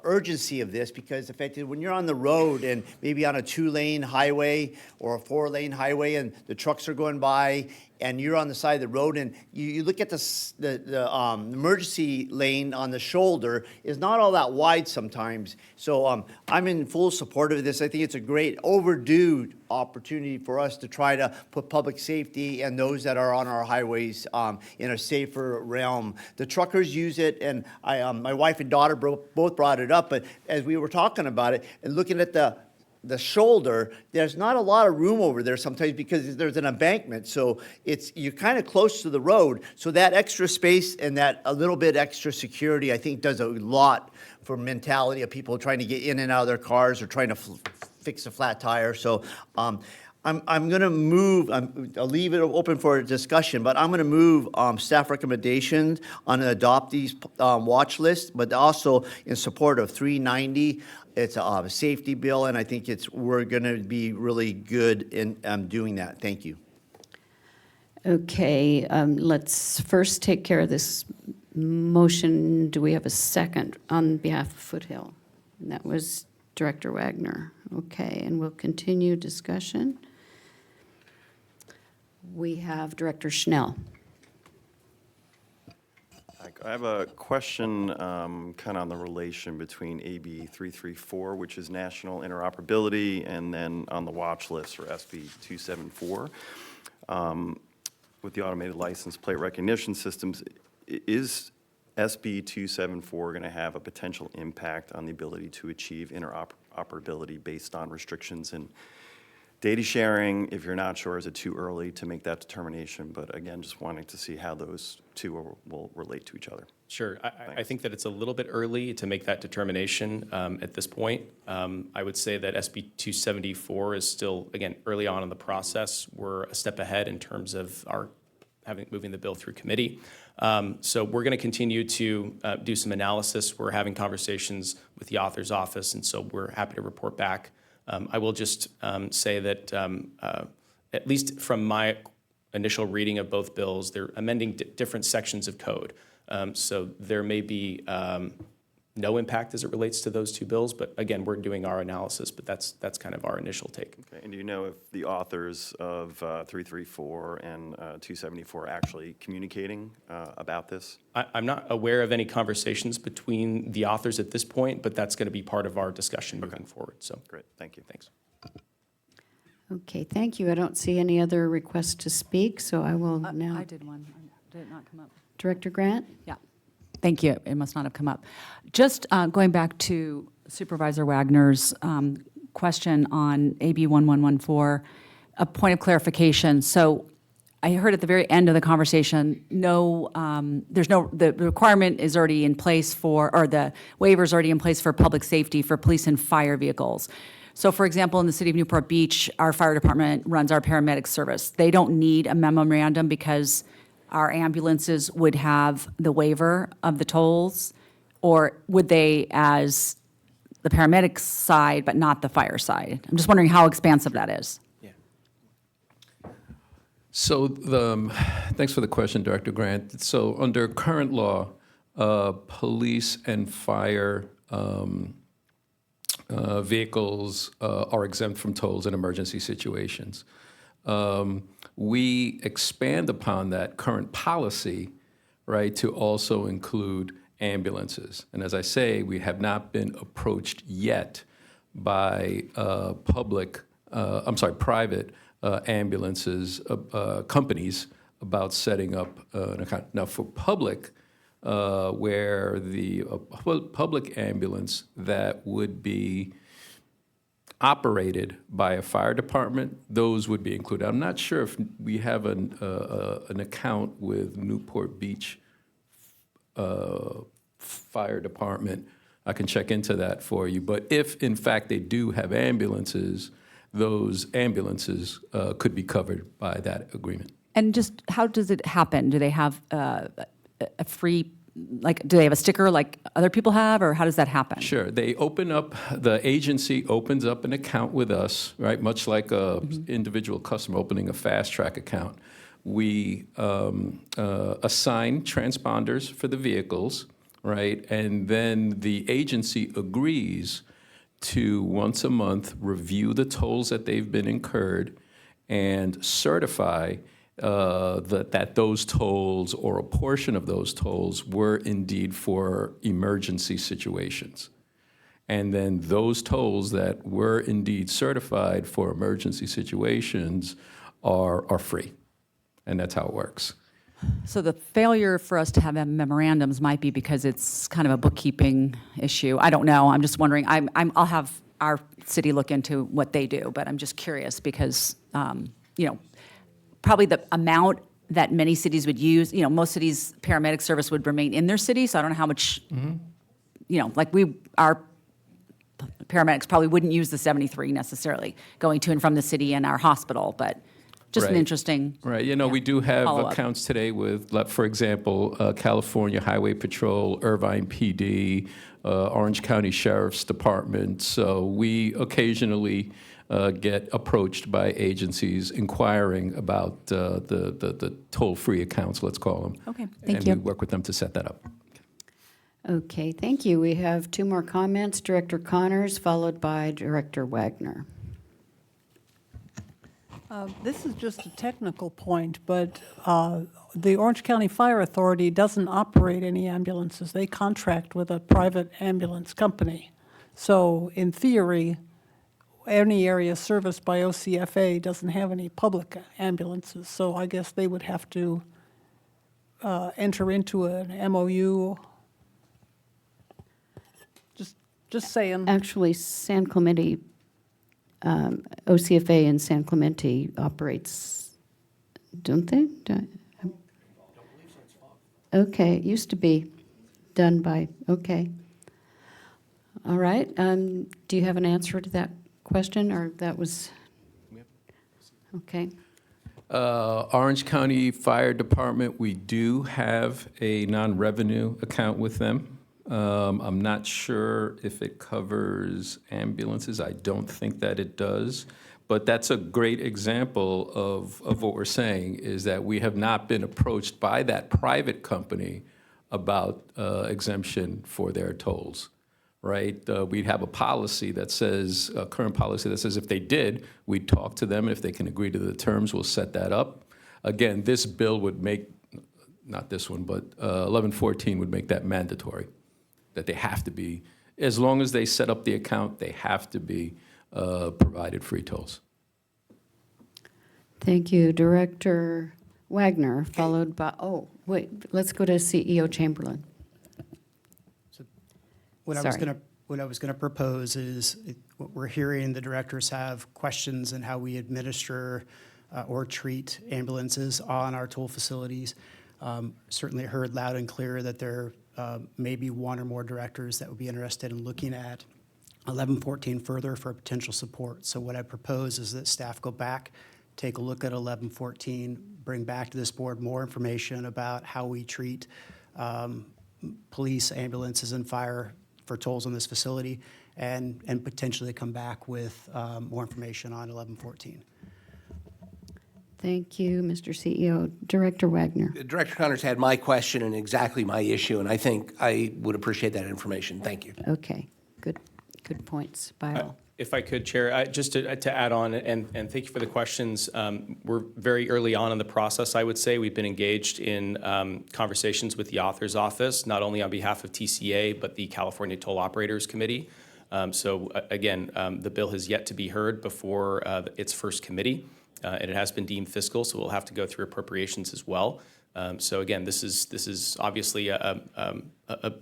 urgency of this, because effectively when you're on the road and maybe on a 2-lane highway or a 4-lane highway and the trucks are going by and you're on the side of the road and you look at the emergency lane on the shoulder is not all that wide sometimes. So I'm in full support of this. I think it's a great overdue opportunity for us to try to put public safety and those that are on our highways in a safer realm. The truckers use it, and my wife and daughter both brought it up, but as we were talking about it and looking at the shoulder, there's not a lot of room over there sometimes because there's an embankment. So you're kind of close to the road. So that extra space and that a little bit extra security, I think, does a lot for mentality of people trying to get in and out of their cars or trying to fix a flat tire. So I'm going to move, I'll leave it open for a discussion, but I'm going to move staff recommendations on adopt these watch list, but also in support of 390. It's a safety bill, and I think we're going to be really good in doing that. Thank you. Okay, let's first take care of this motion. Do we have a second on behalf of Foothill? And that was Director Wagner. Okay, and we'll continue discussion. We have Director Schnell. I have a question kind of on the relation between AB 334, which is national interoperability, and then on the watch list for SB 274. With the automated license plate recognition systems, is SB 274 going to have a potential impact on the ability to achieve interoperability based on restrictions in data sharing? If you're not sure, is it too early to make that determination? But again, just wanting to see how those two will relate to each other. Sure. I think that it's a little bit early to make that determination at this point. I would say that SB 274 is still, again, early on in the process. We're a step ahead in terms of moving the bill through committee. So we're going to continue to do some analysis. We're having conversations with the author's office, and so we're happy to report back. I will just say that at least from my initial reading of both bills, they're amending different sections of code. So there may be no impact as it relates to those two bills, but again, we're doing our analysis, but that's kind of our initial take. Okay. And do you know if the authors of 334 and 274 are actually communicating about this? I'm not aware of any conversations between the authors at this point, but that's going to be part of our discussion moving forward. So great, thank you. Thanks. Okay, thank you. I don't see any other requests to speak, so I will now. I did one. Did it not come up? Director Grant? Yeah. Thank you. It must not have come up. Just going back to Supervisor Wagner's question on AB 1114, a point of clarification. So I heard at the very end of the conversation, the requirement is already in place or the waiver is already in place for public safety for police and fire vehicles. So for example, in the city of Newport Beach, our fire department runs our paramedic service. They don't need a memorandum because our ambulances would have the waiver of the tolls, or would they as the paramedics side but not the fire side? I'm just wondering how expansive that is. So thanks for the question, Director Grant. So under current law, police and fire vehicles are exempt from tolls in emergency situations. We expand upon that current policy, right, to also include ambulances. And as I say, we have not been approached yet by private ambulances companies about setting up an account. Now for public, where the public ambulance that would be operated by a fire department, those would be included. I'm not sure if we have an account with Newport Beach Fire Department. I can check into that for you. But if, in fact, they do have ambulances, those ambulances could be covered by that agreement. And just how does it happen? Do they have a free, like, do they have a sticker like other people have, or how does that happen? Sure. They open up, the agency opens up an account with us, right? Much like a individual customer opening a fast track account. We assign transponders for the vehicles, right? And then the agency agrees to once a month review the tolls that they've been incurred and certify that those tolls or a portion of those tolls were indeed for emergency situations. And then those tolls that were indeed certified for emergency situations are free. And that's how it works. So the failure for us to have memorandums might be because it's kind of a bookkeeping issue. I don't know. I'm just wondering. I'll have our city look into what they do, but I'm just curious because, probably the amount that many cities would use, most cities' paramedic service would remain in their city, so I don't know how much, our paramedics probably wouldn't use the 73 necessarily going to and from the city and our hospital, but just an Right. interesting. Right. We do have follow-up. accounts today with, for example, California Highway Patrol, Irvine PD, Orange County Sheriff's Department. So we occasionally get approached by agencies inquiring about the toll-free accounts, let's call them. Okay, thank and you. we work with them to set that up. Okay, thank you. We have two more comments. Director Connors, followed by Director Wagner. This is just a technical point, but the Orange County Fire Authority doesn't operate any ambulances. They contract with a private ambulance company. So in theory, any area serviced by OCFA doesn't have any public ambulances. So I guess they would have to enter into an MOU. Just saying. Actually, San Clemente, OCFA in San Clemente operates, don't they? Okay, it used to be done by, okay. All right, do you have an answer to that question, or that was? Okay. Orange County Fire Department, we do have a non-revenue account with them. I'm not sure if it covers ambulances. I don't think that it does. But that's a great example of what we're saying, is that we have not been approached by that private company about exemption for their tolls, right? We'd have a policy that says, a current policy that says if they did, we'd talk to them. If they can agree to the terms, we'll set that up. Again, this bill would make, not this one, but 1114 would make that mandatory, that they have to be, as long as they set up the account, they have to be provided free tolls. Thank you. Director Wagner, followed by, let's go to CEO Chamberlain. What I Sorry. was gonna propose is, what we're hearing, the directors have questions in how we administer or treat ambulances on our toll facilities. Certainly heard loud and clear that there may be one or more directors that would be interested in looking at 1114 further for potential support. So what I propose is that staff go back, take a look at 1114, bring back to this board more information about how we treat police, ambulances, and fire for tolls on this facility, and potentially come back with more information on 1114. Thank you, Mr. CEO. Director Wagner. Director Connors had my question and exactly my issue, and I think I would appreciate that information. Thank you. Okay, good points by all. If I could, Chair, just to add on, and thank you for the questions. We're very early on in the process, I would say. We've been engaged in conversations with the author's office, not only on behalf of TCA, but the California Toll Operators Committee. So again, the bill has yet to be heard before its first committee, and it has been deemed fiscal, so we'll have to go through appropriations as well. So again, this is obviously a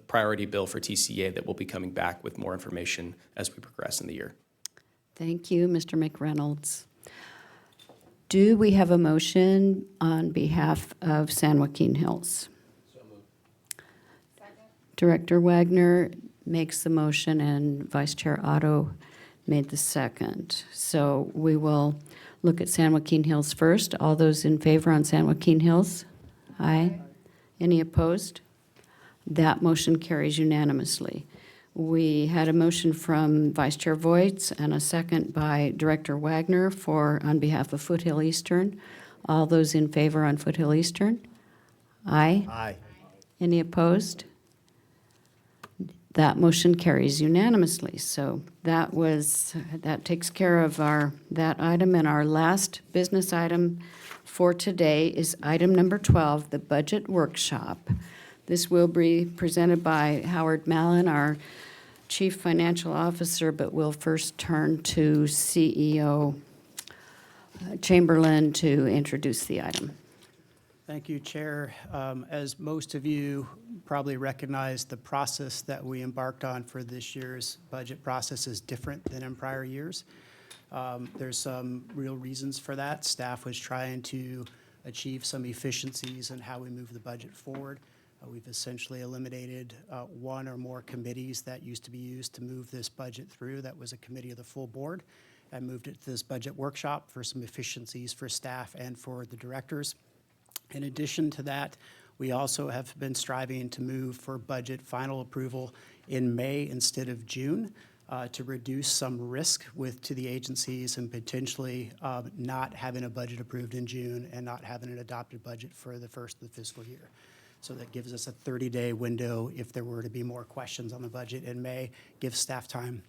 priority bill for TCA that will be coming back with more information as we progress in the year. Thank you, Mr. McReynolds. Do we have a motion on behalf of San Joaquin Hills? Director Wagner makes the motion and Vice Chair Otto made the second. So we will look at San Joaquin Hills first. All those in favor on San Joaquin Hills? Aye. Any opposed? That motion carries unanimously. We had a motion from Vice Chair Voigt and a second by Director Wagner on behalf of Foothill Eastern. All those in favor on Foothill Eastern? Aye. Aye. Any opposed? That motion carries unanimously. So that takes care of that item. And our last business item for today is item number 12, the budget workshop. This will be presented by Howard Mallon, our Chief Financial Officer, but we'll first turn to CEO Chamberlain to introduce the item. Thank you, Chair. As most of you probably recognize, the process that we embarked on for this year's budget process is different than in prior years. There's some real reasons for that. Staff was trying to achieve some efficiencies in how we move the budget forward. We've essentially eliminated one or more committees that used to be used to move this budget through. That was a committee of the full board, and moved it to this budget workshop for some efficiencies for staff and for the directors. In addition to that, we also have been striving to move for budget final approval in May instead of June to reduce some risk to the agencies and potentially not having a budget approved in June and not having an adopted budget for the first of the fiscal year. So that gives us a 30-day window if there were to be more questions on the budget in May, gives staff time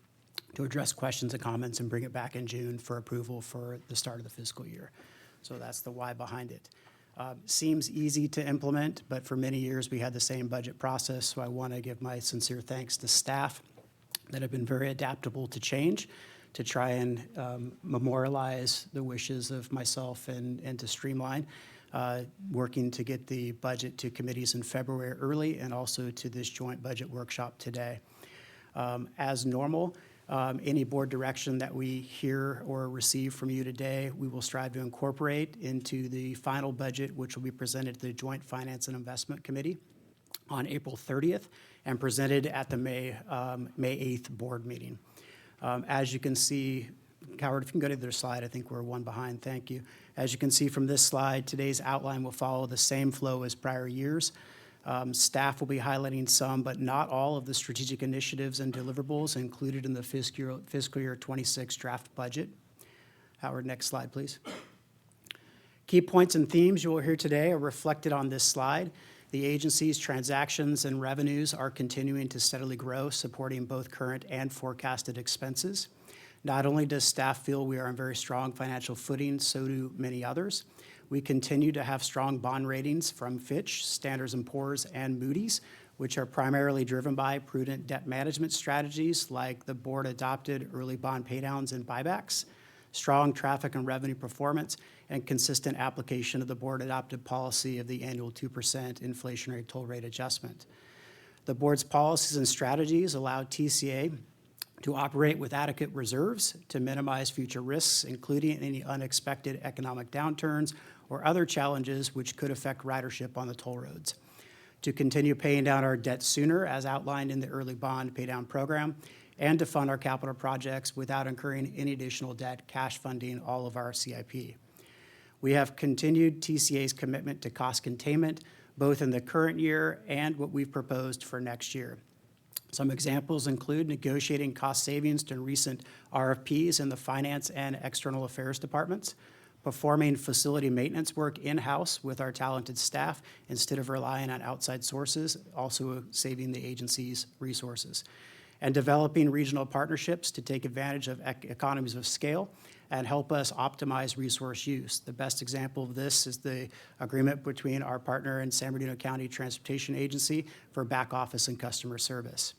to address questions and comments and bring it back in June for approval for the start of the fiscal year. So that's the why behind it. Seems easy to implement, but for many years we had the same budget process, so I want to give my sincere thanks to staff that have been very adaptable to change, to try and memorialize the wishes of myself and to streamline, working to get the budget to committees in February early and also to this joint budget workshop today. As normal, any board direction that we hear or receive from you today, we will strive to incorporate into the final budget, which will be presented to the Joint Finance and Investment Committee on April 30th and presented at the May 8th board meeting. As you can see, Howard, if you can go to the other slide, I think we're one behind. Thank you. As you can see from this slide, today's outline will follow the same flow as prior years. Staff will be highlighting some, but not all of the strategic initiatives and deliverables included in the fiscal year 26 draft budget. Howard, next slide, please. Key points and themes you will hear today are reflected on this slide. The agency's transactions and revenues are continuing to steadily grow, supporting both current and forecasted expenses. Not only does staff feel we are on very strong financial footing, so do many others. We continue to have strong bond ratings from Fitch, Standard & Poor's, and Moody's, which are primarily driven by prudent debt management strategies like the board-adopted early bond paydowns and buybacks, strong traffic and revenue performance, and consistent application of the board-adopted policy of the annual 2% inflationary toll rate adjustment. The board's policies and strategies allow TCA to operate with adequate reserves to minimize future risks, including any unexpected economic downturns or other challenges which could affect ridership on the toll roads. To continue paying down our debt sooner, as outlined in the early bond paydown program, and to fund our capital projects without incurring any additional debt, cash funding all of our CIP. We have continued TCA's commitment to cost containment, both in the current year and what we've proposed for next year. Some examples include negotiating cost savings to recent RFPs in the finance and external affairs departments, performing facility maintenance work in-house with our talented staff instead of relying on outside sources, also saving the agency's resources, and developing regional partnerships to take advantage of economies of scale and help us optimize resource use. The best example of this is the agreement between our partner and San Bernardino County Transportation Agency for back office and customer service.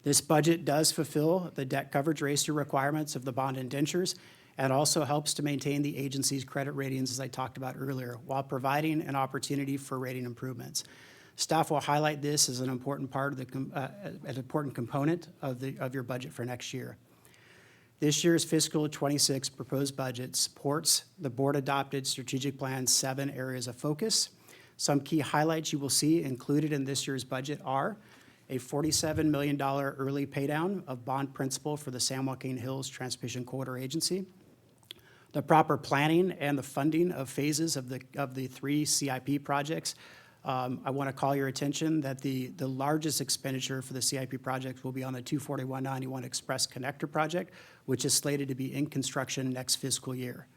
This budget does fulfill the debt coverage ratio requirements of the bond indentures and also helps to maintain the agency's credit ratings, as I talked about earlier, while providing an opportunity for rating improvements. Staff will highlight this as an important part of an important component of your budget for next year. This year's fiscal '26 proposed budget supports the board-adopted strategic plan's 7 areas of focus. Some key highlights you will see included in this year's budget are a $47 million early paydown of bond principal for the San Joaquin Hills Transportation Corridor Agency, the proper planning and the funding of phases of the 3 CIP projects. I want to call your attention that the largest expenditure for the CIP project will be on the 24191 Express Connector project, which is slated to be in construction next fiscal year.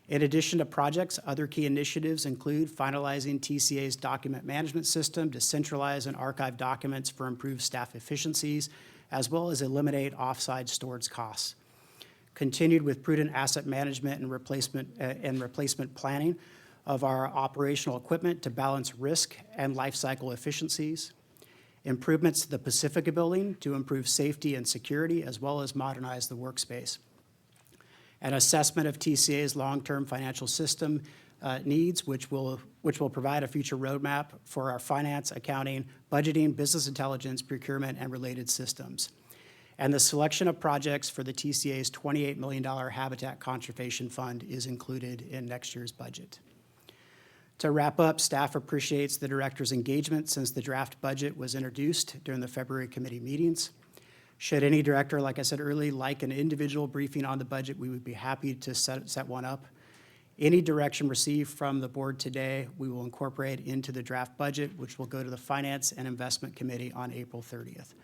In addition to projects, other key initiatives include finalizing TCA's document management system to centralize and archive documents for improved staff efficiencies, as well as eliminate offsite storage costs. Continued with prudent asset management and replacement planning of our operational equipment to balance risk and life cycle efficiencies. Improvements to the Pacifica building to improve safety and security, as well as modernize the workspace. An assessment of TCA's long-term financial system needs, which will provide a future roadmap for our finance, accounting, budgeting, business intelligence, procurement, and related systems. And the selection of projects for the TCA's $28 million Habitat Conservation Fund is included in next year's budget. To wrap up, staff appreciates the director's engagement since the draft budget was introduced during the February committee meetings. Should any director, like I said earlier, like an individual briefing on the budget, we would be happy to set one up. Any direction received from the board today, we will incorporate into the draft budget, which will go to the Finance and Investment Committee on April 30th.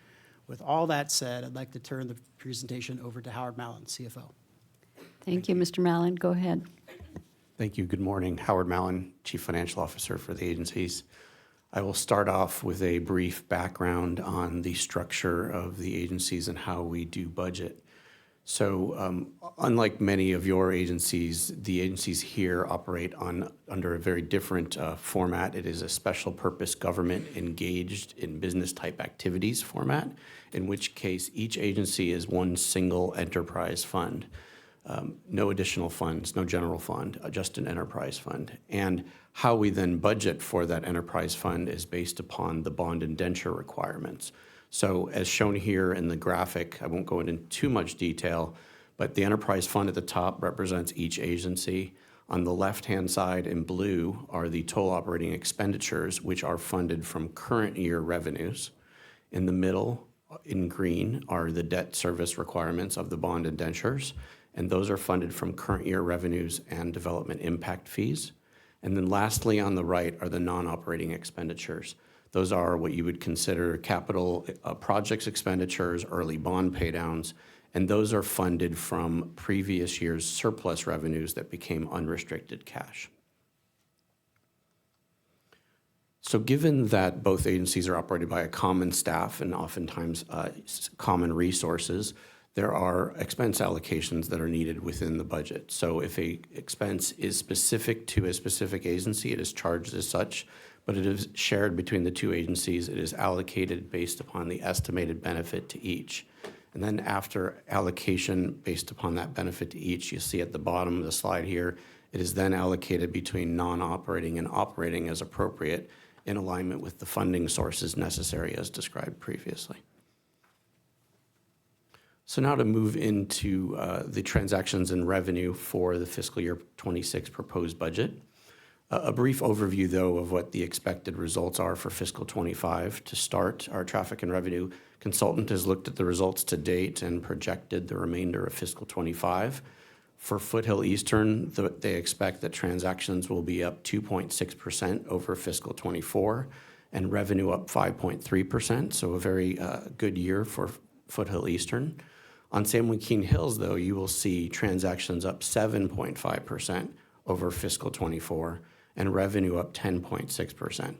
With all that said, I'd like to turn the presentation over to Howard Mallon, CFO. Thank you, Mr. Mallon. Go ahead. Thank you. Good morning. Howard Mallon, Chief Financial Officer for the agencies. I will start off with a brief background on the structure of the agencies and how we do budget. So unlike many of your agencies, the agencies here operate under a very different format. It is a special purpose government engaged in business type activities format, in which case each agency is one single enterprise fund. No additional funds, no general fund, just an enterprise fund. And how we then budget for that enterprise fund is based upon the bond indenture requirements. So as shown here in the graphic, I won't go into too much detail, but the enterprise fund at the top represents each agency. On the left-hand side in blue are the total operating expenditures, which are funded from current year revenues. In the middle, in green, are the debt service requirements of the bond indentures, and those are funded from current year revenues and development impact fees. And then lastly, on the right are the non-operating expenditures. Those are what you would consider capital projects expenditures, early bond paydowns, and those are funded from previous year's surplus revenues that became unrestricted cash. So given that both agencies are operated by a common staff and oftentimes common resources, there are expense allocations that are needed within the budget. So if a expense is specific to a specific agency, it is charged as such, but it is shared between the two agencies. It is allocated based upon the estimated benefit to each. And then after allocation based upon that benefit to each, you see at the bottom of the slide here, it is then allocated between non-operating and operating as appropriate in alignment with the funding sources necessary as described previously. So now to move into the transactions and revenue for the fiscal year 26 proposed budget. A brief overview, though, of what the expected results are for fiscal 25. To start, our traffic and revenue consultant has looked at the results to date and projected the remainder of fiscal 25. For Foothill Eastern, they expect that transactions will be up 2.6% over fiscal 24 and revenue up 5.3%, so a very good year for Foothill Eastern. On San Joaquin Hills, though, you will see transactions up 7.5% over fiscal 24 and revenue up 10.6%.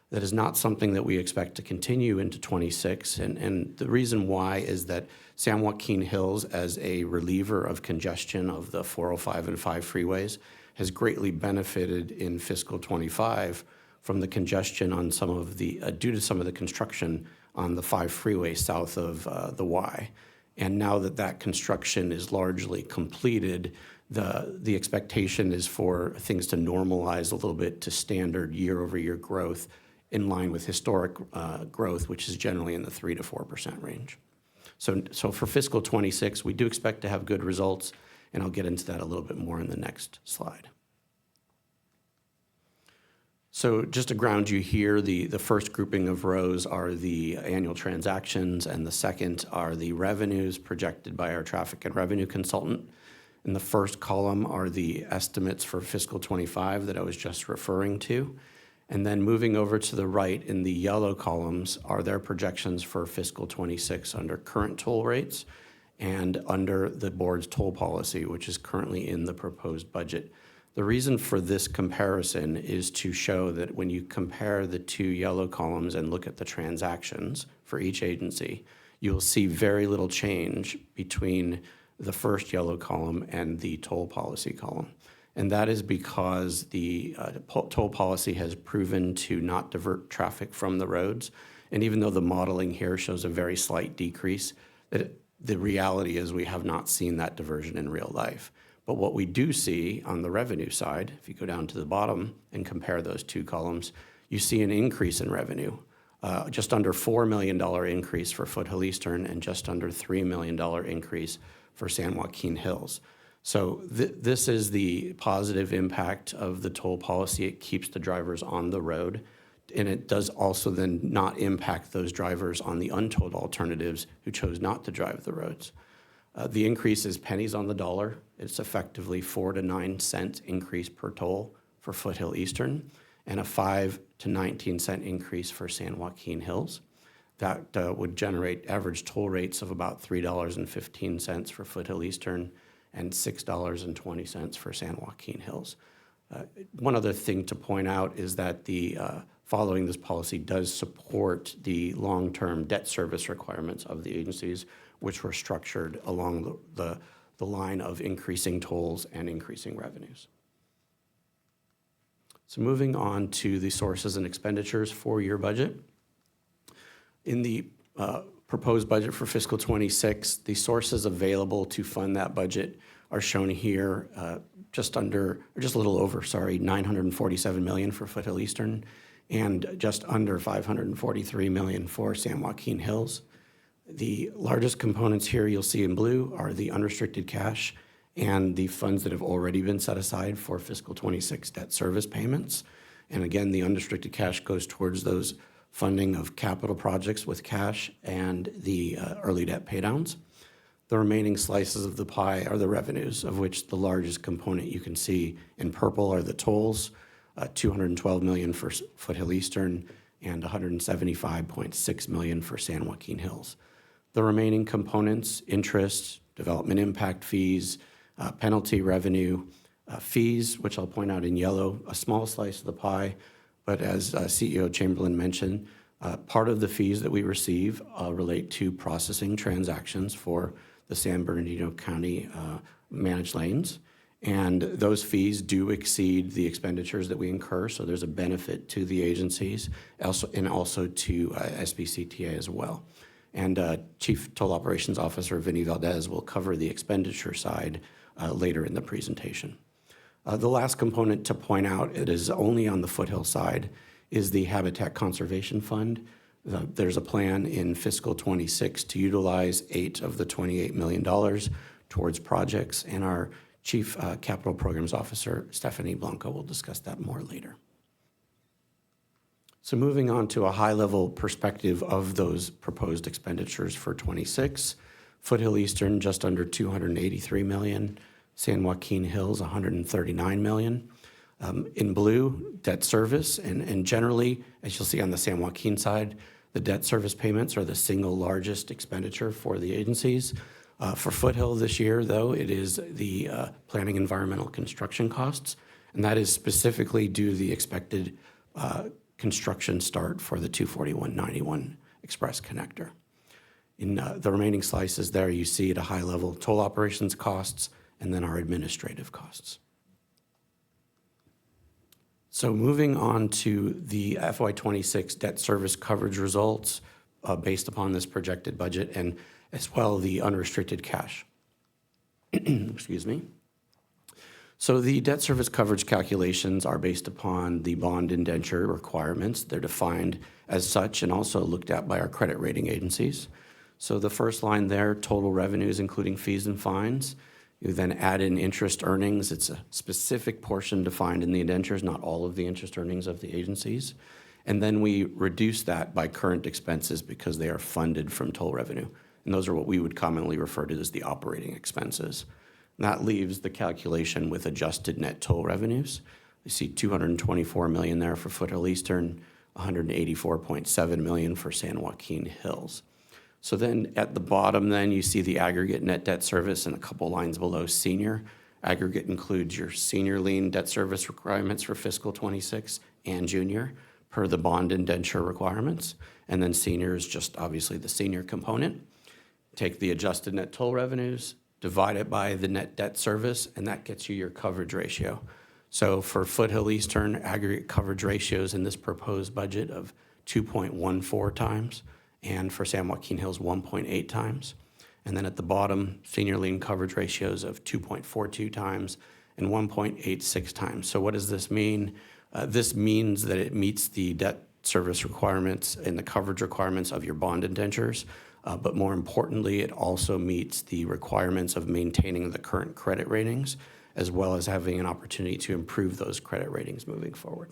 That is not something that we expect to continue into 26, and the reason why is that San Joaquin Hills, as a reliever of congestion of the 405 and 5 freeways, has greatly benefited in fiscal 25 from the congestion on some of the, due to some of the construction on the 5 freeway south of the Y. And now that that construction is largely completed, the expectation is for things to normalize a little bit to standard year-over-year growth in line with historic growth, which is generally in the 3 to 4% range. So for fiscal '26, we do expect to have good results, and I'll get into that a little bit more in the next slide. So just to ground you here, the first grouping of rows are the annual transactions, and the second are the revenues projected by our traffic and revenue consultant. In the first column are the estimates for fiscal '25 that I was just referring to. And then moving over to the right in the yellow columns are their projections for fiscal '26 under current toll rates and under the board's toll policy, which is currently in the proposed budget. The reason for this comparison is to show that when you compare the two yellow columns and look at the transactions for each agency, you'll see very little change between the first yellow column and the toll policy column. And that is because the toll policy has proven to not divert traffic from the roads. And even though the modeling here shows a very slight decrease, the reality is we have not seen that diversion in real life. But what we do see on the revenue side, if you go down to the bottom and compare those two columns, you see an increase in revenue, just under $4 million increase for Foothill Eastern and just under $3 million increase for San Joaquin Hills. So this is the positive impact of the toll policy. It keeps the drivers on the road, and it does also then not impact those drivers on the untolled alternatives who chose not to drive the roads. The increase is pennies on the dollar. It's effectively 4 to 9 cent increase per toll for Foothill Eastern and a 5 to 19 cent increase for San Joaquin Hills. That would generate average toll rates of about $3.15 for Foothill Eastern and $6.20 for San Joaquin Hills. One other thing to point out is that following this policy does support the long-term debt service requirements of the agencies, which were structured along the line of increasing tolls and increasing revenues. So moving on to the sources and expenditures for your budget. In the proposed budget for fiscal '26, the sources available to fund that budget are shown here, just a little over, $947 million for Foothill Eastern and just under $543 million for San Joaquin Hills. The largest components here you'll see in blue are the unrestricted cash and the funds that have already been set aside for fiscal '26 debt service payments. And again, the unrestricted cash goes towards those funding of capital projects with cash and the early debt paydowns. The remaining slices of the pie are the revenues, of which the largest component you can see in purple are the tolls, $212 million for Foothill Eastern and $175.6 million for San Joaquin Hills. The remaining components, interest, development impact fees, penalty revenue, fees, which I'll point out in yellow, a small slice of the pie, but as CEO Chamberlain mentioned, part of the fees that we receive relate to processing transactions for the San Bernardino County managed lanes. And those fees do exceed the expenditures that we incur, so there's a benefit to the agencies and also to SBCTA as well. And Chief Toll Operations Officer Vinny Valdez will cover the expenditure side later in the presentation. The last component to point out, it is only on the Foothill side, is the Habitat Conservation Fund. There's a plan in fiscal '26 to utilize 8 of the $28 million towards projects, and our Chief Capital Programs Officer, Stephanie Blanco, will discuss that more later. So moving on to a high-level perspective of those proposed expenditures for '26, Foothill Eastern just under $283 million, San Joaquin Hills $139 million. In blue, debt service, and generally, as you'll see on the San Joaquin side, the debt service payments are the single largest expenditure for the agencies. For Foothill this year, though, it is the planning environmental construction costs, and that is specifically due to the expected construction start for the 241-91 Express Connector. In the remaining slices there, you see at a high level toll operations costs and then our administrative costs. So moving on to the FY26 debt service coverage results based upon this projected budget and as well the unrestricted cash. Excuse me. So the debt service coverage calculations are based upon the bond indenture requirements. They're defined as such and also looked at by our credit rating agencies. So the first line there, total revenues including fees and fines. You then add in interest earnings. It's a specific portion defined in the indentures, not all of the interest earnings of the agencies. And then we reduce that by current expenses because they are funded from toll revenue. And those are what we would commonly refer to as the operating expenses. And that leaves the calculation with adjusted net toll revenues. You see $224 million there for Foothill Eastern, $184.7 million for San Joaquin Hills. So then at the bottom then you see the aggregate net debt service and a couple lines below senior. Aggregate includes your senior lien debt service requirements for fiscal 26 and junior per the bond indenture requirements. And then senior is just obviously the senior component. Take the adjusted net toll revenues, divide it by the net debt service, and that gets you your coverage ratio. So for Foothill Eastern, aggregate coverage ratios in this proposed budget of 2.14 times, and for San Joaquin Hills, 1.8 times. And then at the bottom, senior lien coverage ratios of 2.42 times and 1.86 times. So what does this mean? This means that it meets the debt service requirements and the coverage requirements of your bond indentures, but more importantly, it also meets the requirements of maintaining the current credit ratings, as well as having an opportunity to improve those credit ratings moving forward.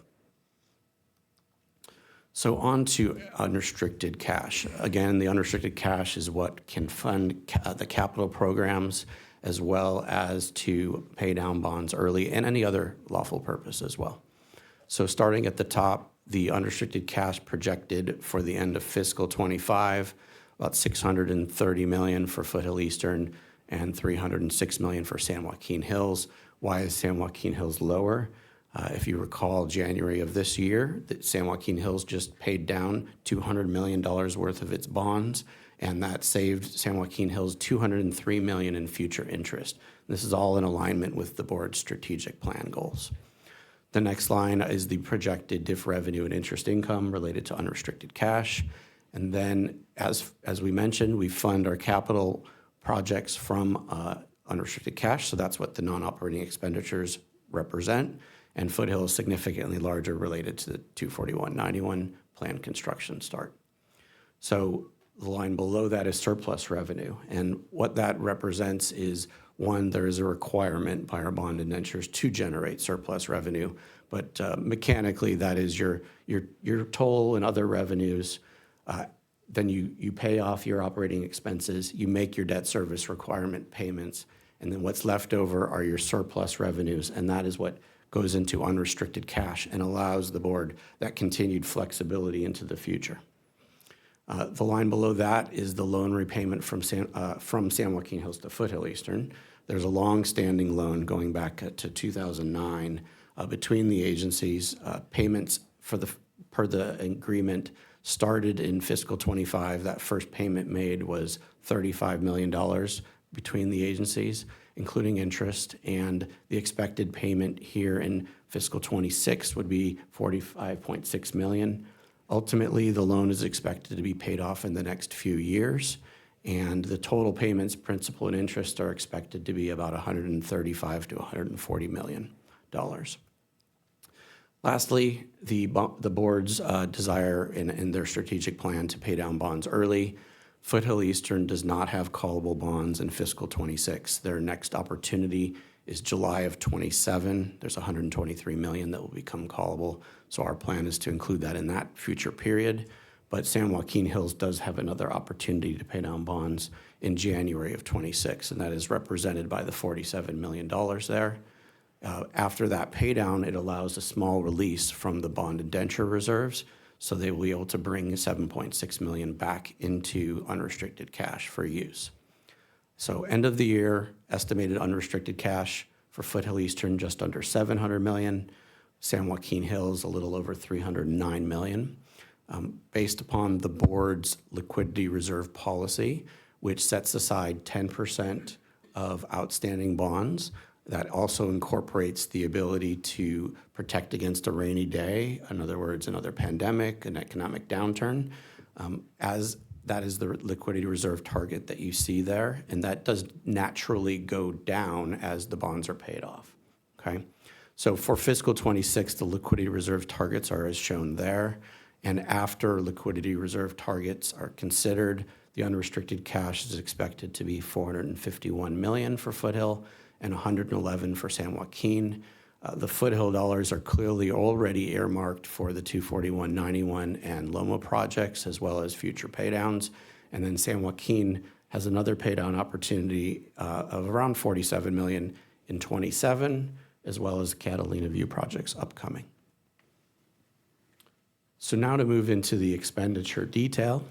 So on to unrestricted cash. Again, the unrestricted cash is what can fund the capital programs as well as to pay down bonds early and any other lawful purpose as well. So starting at the top, the unrestricted cash projected for the end of fiscal 25, about $630 million for Foothill Eastern and $306 million for San Joaquin Hills. Why is San Joaquin Hills lower? If you recall, January of this year, San Joaquin Hills just paid down $200 million worth of its bonds, and that saved San Joaquin Hills $203 million in future interest. This is all in alignment with the board's strategic plan goals. The next line is the projected diff revenue and interest income related to unrestricted cash. And then, as we mentioned, we fund our capital projects from unrestricted cash, so that's what the non-operating expenditures represent. And Foothill is significantly larger related to the 24191 planned construction start. So the line below that is surplus revenue. And what that represents is, one, there is a requirement by our bond indentures to generate surplus revenue, but mechanically that is your toll and other revenues. Then you pay off your operating expenses, you make your debt service requirement payments, and then what's left over are your surplus revenues, and that is what goes into unrestricted cash and allows the board that continued flexibility into the future. The line below that is the loan repayment from San Joaquin Hills to Foothill Eastern. There's a long-standing loan going back to 2009 between the agencies. Payments per the agreement started in fiscal 25. That first payment made was $35 million between the agencies, including interest, and the expected payment here in fiscal 26 would be $45.6 million. Ultimately, the loan is expected to be paid off in the next few years, and the total payments, principal and interest, are expected to be about $135 to $140 million. Lastly, the board's desire in their strategic plan to pay down bonds early. Foothill Eastern does not have callable bonds in fiscal 26. Their next opportunity is July of 27. There's $123 million that will become callable. So our plan is to include that in that future period. But San Joaquin Hills does have another opportunity to pay down bonds in January of 26, and that is represented by the $47 million there. After that pay down, it allows a small release from the bond indenture reserves, so they will be able to bring $7.6 million back into unrestricted cash for use. So end of the year, estimated unrestricted cash for Foothill Eastern, just under $700 million. San Joaquin Hills, a little over $309 million. Based upon the board's liquidity reserve policy, which sets aside 10% of outstanding bonds, that also incorporates the ability to protect against a rainy day, in other words, another pandemic, an economic downturn, as that is the liquidity reserve target that you see there, and that does naturally go down as the bonds are paid off, okay? So for fiscal 26, the liquidity reserve targets are as shown there, And after liquidity reserve targets are considered, the unrestricted cash is expected to be $451 million for Foothill and $111 for San Joaquin. The Foothill dollars are clearly already earmarked for the 241-91 and Loma projects, as well as future paydowns. And then San Joaquin has another paydown opportunity of around $47 million in '27, as well as the Catalina View projects upcoming. So now to move into the expenditure detail.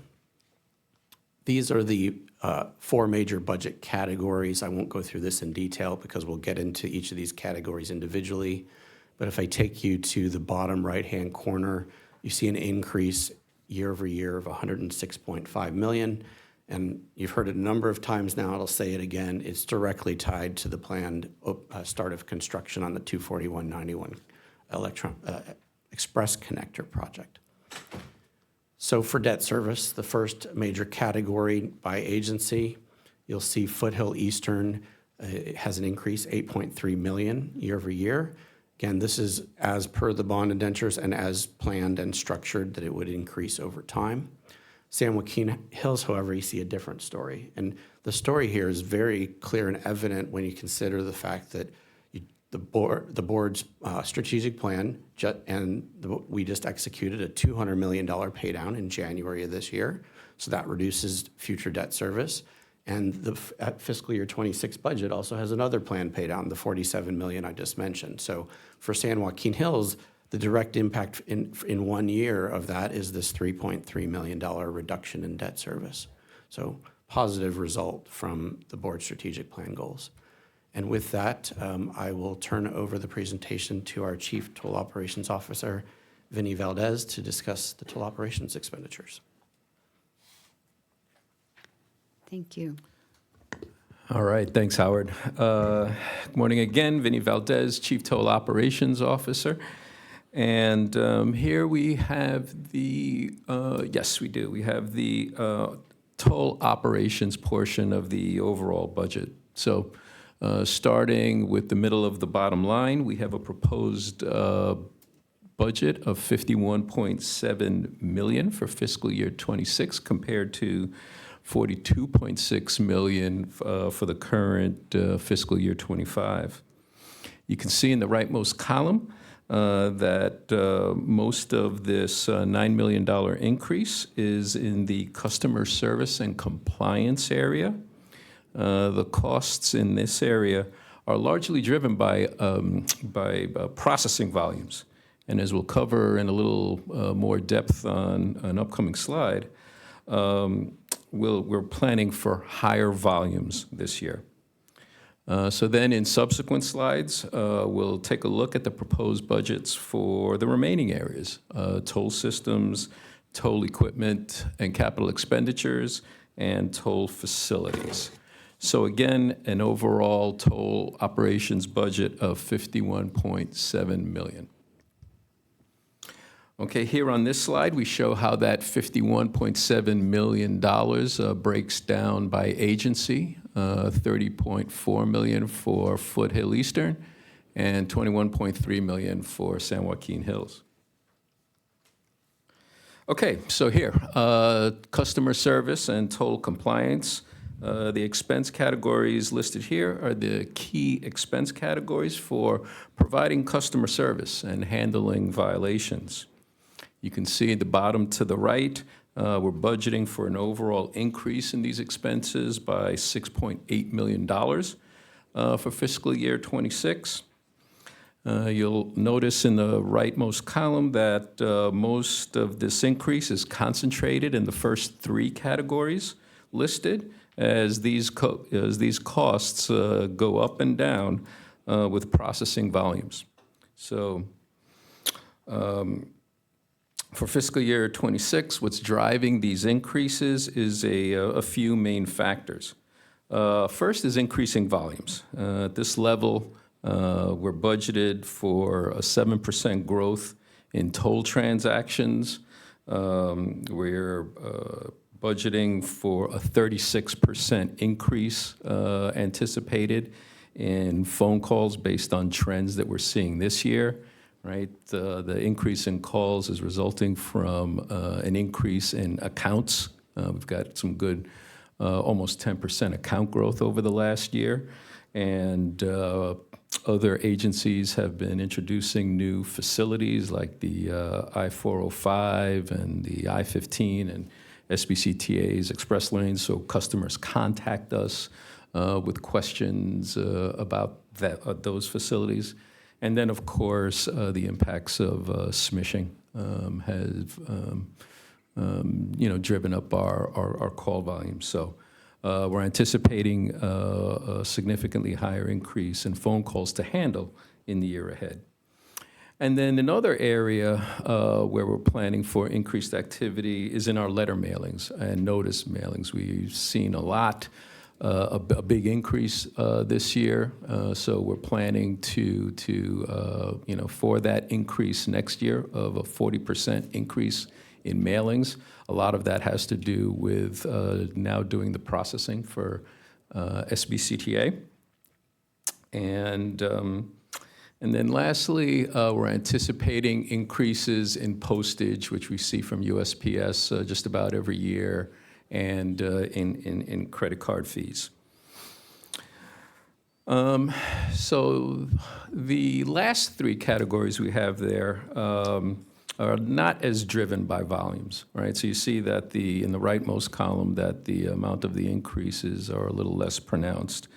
These are the four major budget categories. I won't go through this in detail because we'll get into each of these categories individually. But if I take you to the bottom right-hand corner, you see an increase year over year of $106.5 million. And you've heard it a number of times now, I'll say it again, it's directly tied to the planned start of construction on the 241-91 Express Connector project. So for debt service, the first major category by agency, you'll see Foothill Eastern has an increase, $8.3 million year over year. Again, this is as per the bond indentures and as planned and structured that it would increase over time. San Joaquin Hills, however, you see a different story. And the story here is very clear and evident when you consider the fact that the board's strategic plan, we just executed a $200 million pay down in January of this year. So that reduces future debt service. And the fiscal year 26 budget also has another planned pay down, the $47 million I just mentioned. So for San Joaquin Hills, the direct impact in 1 year of that is this $3.3 million reduction in debt service. So positive result from the board strategic plan goals. And with that, I will turn over the presentation to our Chief Toll Operations Officer, Vinny Valdez, to discuss the toll operations expenditures. Thank you. All right, thanks, Howard. Good morning again, Vinny Valdez, Chief Toll Operations Officer. And here we have the, yes, we do. We have the toll operations portion of the overall budget. So starting with the middle of the bottom line, we have a proposed budget of $51.7 million for fiscal year 26 compared to $42.6 million for the current fiscal year 25. You can see in the rightmost column that most of this $9 million increase is in the customer service and compliance area. The costs in this area are largely driven by processing volumes. And as we'll cover in a little more depth on an upcoming slide, we're planning for higher volumes this year. So then in subsequent slides, we'll take a look at the proposed budgets for the remaining areas, toll systems, toll equipment and capital expenditures, and toll facilities. So again, an overall toll operations budget of $51.7 million. Okay, here on this slide, we show how that $51.7 million breaks down by agency, $30.4 million for Foothill Eastern and $21.3 million for San Joaquin Hills. Okay, so here, customer service and toll compliance. The expense categories listed here are the key expense categories for providing customer service and handling violations. You can see at the bottom to the right, we're budgeting for an overall increase in these expenses by $6.8 million for fiscal year 26. You'll notice in the rightmost column that most of this increase is concentrated in the first three categories listed, as these costs go up and down with processing volumes. So for fiscal year 26, what's driving these increases is a few main factors. First is increasing volumes. At this level, we're budgeted for a 7% growth in toll transactions. We're budgeting for a 36% increase anticipated in phone calls based on trends that we're seeing this year. right? The increase in calls is resulting from an increase in accounts. We've got some good, almost 10% account growth over the last year. And other agencies have been introducing new facilities like the I-405 and the I-15 and SBCTA's express lanes, so customers contact us with questions about those facilities. And then, of course, the impacts of smishing have driven up our call volume. So we're anticipating a significantly higher increase in phone calls to handle in the year ahead. And then another area where we're planning for increased activity is in our letter mailings and notice mailings. We've seen a lot, a big increase this year. So we're planning for that increase next year of a 40% increase in mailings. A lot of that has to do with now doing the processing for SBCTA. And then lastly, we're anticipating increases in postage, which we see from USPS just about every year, and in credit card fees. So the last three categories we have there are not as driven by volumes, right? So you see that in the rightmost column that the amount of the increases are a little less pronounced.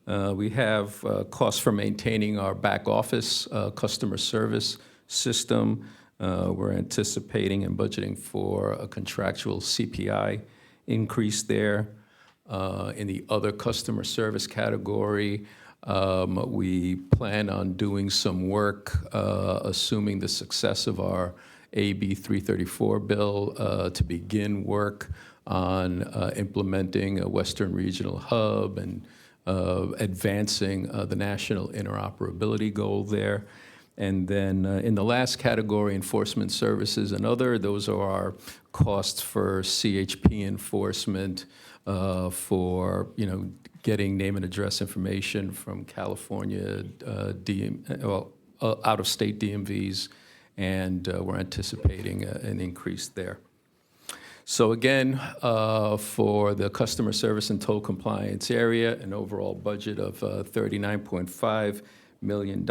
We have costs for maintaining our back office customer service system. We're anticipating and budgeting for a contractual CPI increase there. In the other customer service category, we plan on doing some work, assuming the success of our AB 334 bill, to begin work on implementing a Western Regional Hub and advancing the national interoperability goal there. And then in the last category, enforcement services and other, those are our costs for CHP enforcement, for getting name and address information from California, out-of-state DMVs, and we're anticipating an increase there. So again, for the customer service and toll compliance area, an overall budget of $39.5 million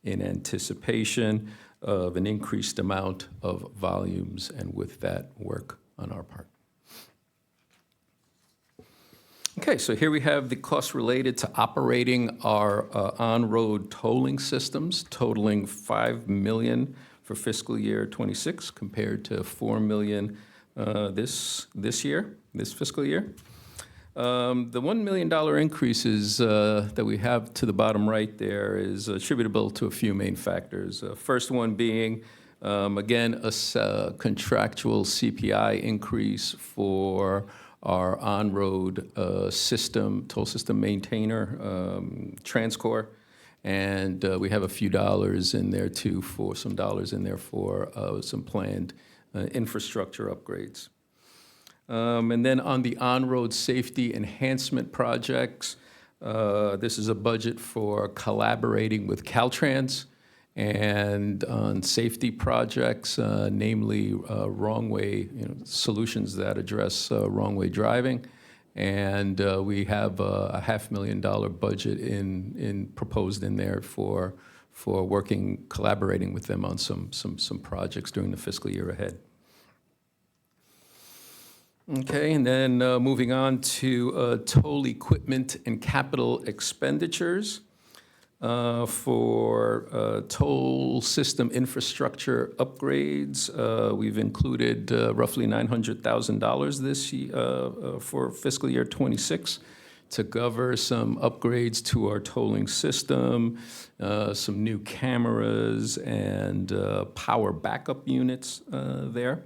in anticipation of an increased amount of volumes, and with that, work on our part. Okay, so here we have the costs related to operating our on-road tolling systems, totaling $5 million for fiscal year '26, compared to $4 million this fiscal year. The $1 million increases that we have to the bottom right there is attributable to a few main factors. First one being, again, a contractual CPI increase for our on-road toll system maintainer, TransCore, and we have a few dollars in there too, for some some planned infrastructure upgrades. And then on the on-road safety enhancement projects, this is a budget for collaborating with Caltrans and on safety projects, namely wrong-way solutions that address wrong-way driving. And we have a $500,000 budget proposed in there for collaborating with them on some projects during the fiscal year ahead. Okay, and then moving on to toll equipment and capital expenditures. For toll system infrastructure upgrades, we've included roughly $900,000 this year for fiscal year '26 to cover some upgrades to our tolling system, some new cameras, and power backup units there.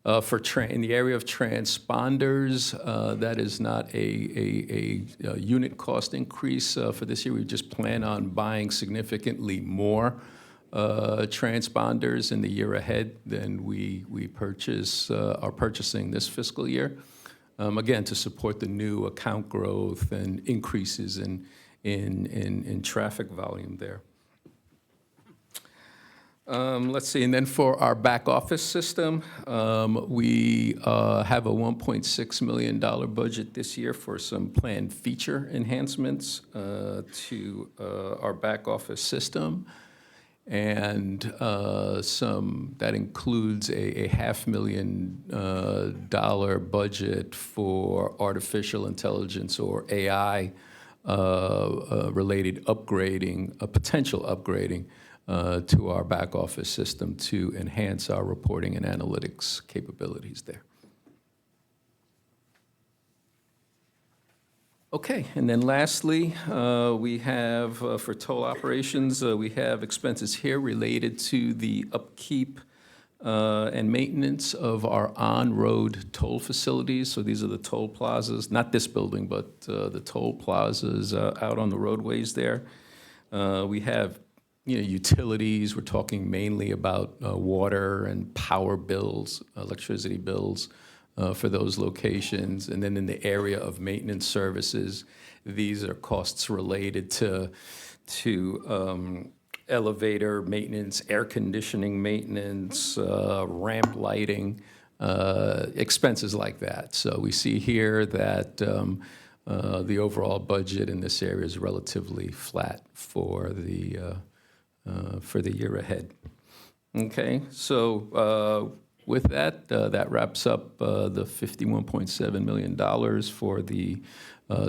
In the area of transponders, that is not a unit cost increase for this year. We just plan on buying significantly more transponders in the year ahead than we are purchasing this fiscal year. Again, to support the new account growth and increases in traffic volume there. Let's see, and then for our back office system, we have a $1.6 million budget this year for some planned feature enhancements to our back office system. And that includes a $500,000 budget for artificial intelligence or AI related upgrading, a potential upgrading to our back office system to enhance our reporting and analytics capabilities there. Okay, and then lastly, we have, for toll operations, we have expenses here related to the upkeep and maintenance of our on-road toll facilities. So these are the toll plazas, not this building, but the toll plazas out on the roadways there. We have utilities. We're talking mainly about water and power bills, electricity bills, for those locations. And then in the area of maintenance services, these are costs related to elevator maintenance, air conditioning maintenance, ramp lighting, expenses like that. So we see here that the overall budget in this area is relatively flat for the year ahead. Okay, so with that, that wraps up the $51.7 million for the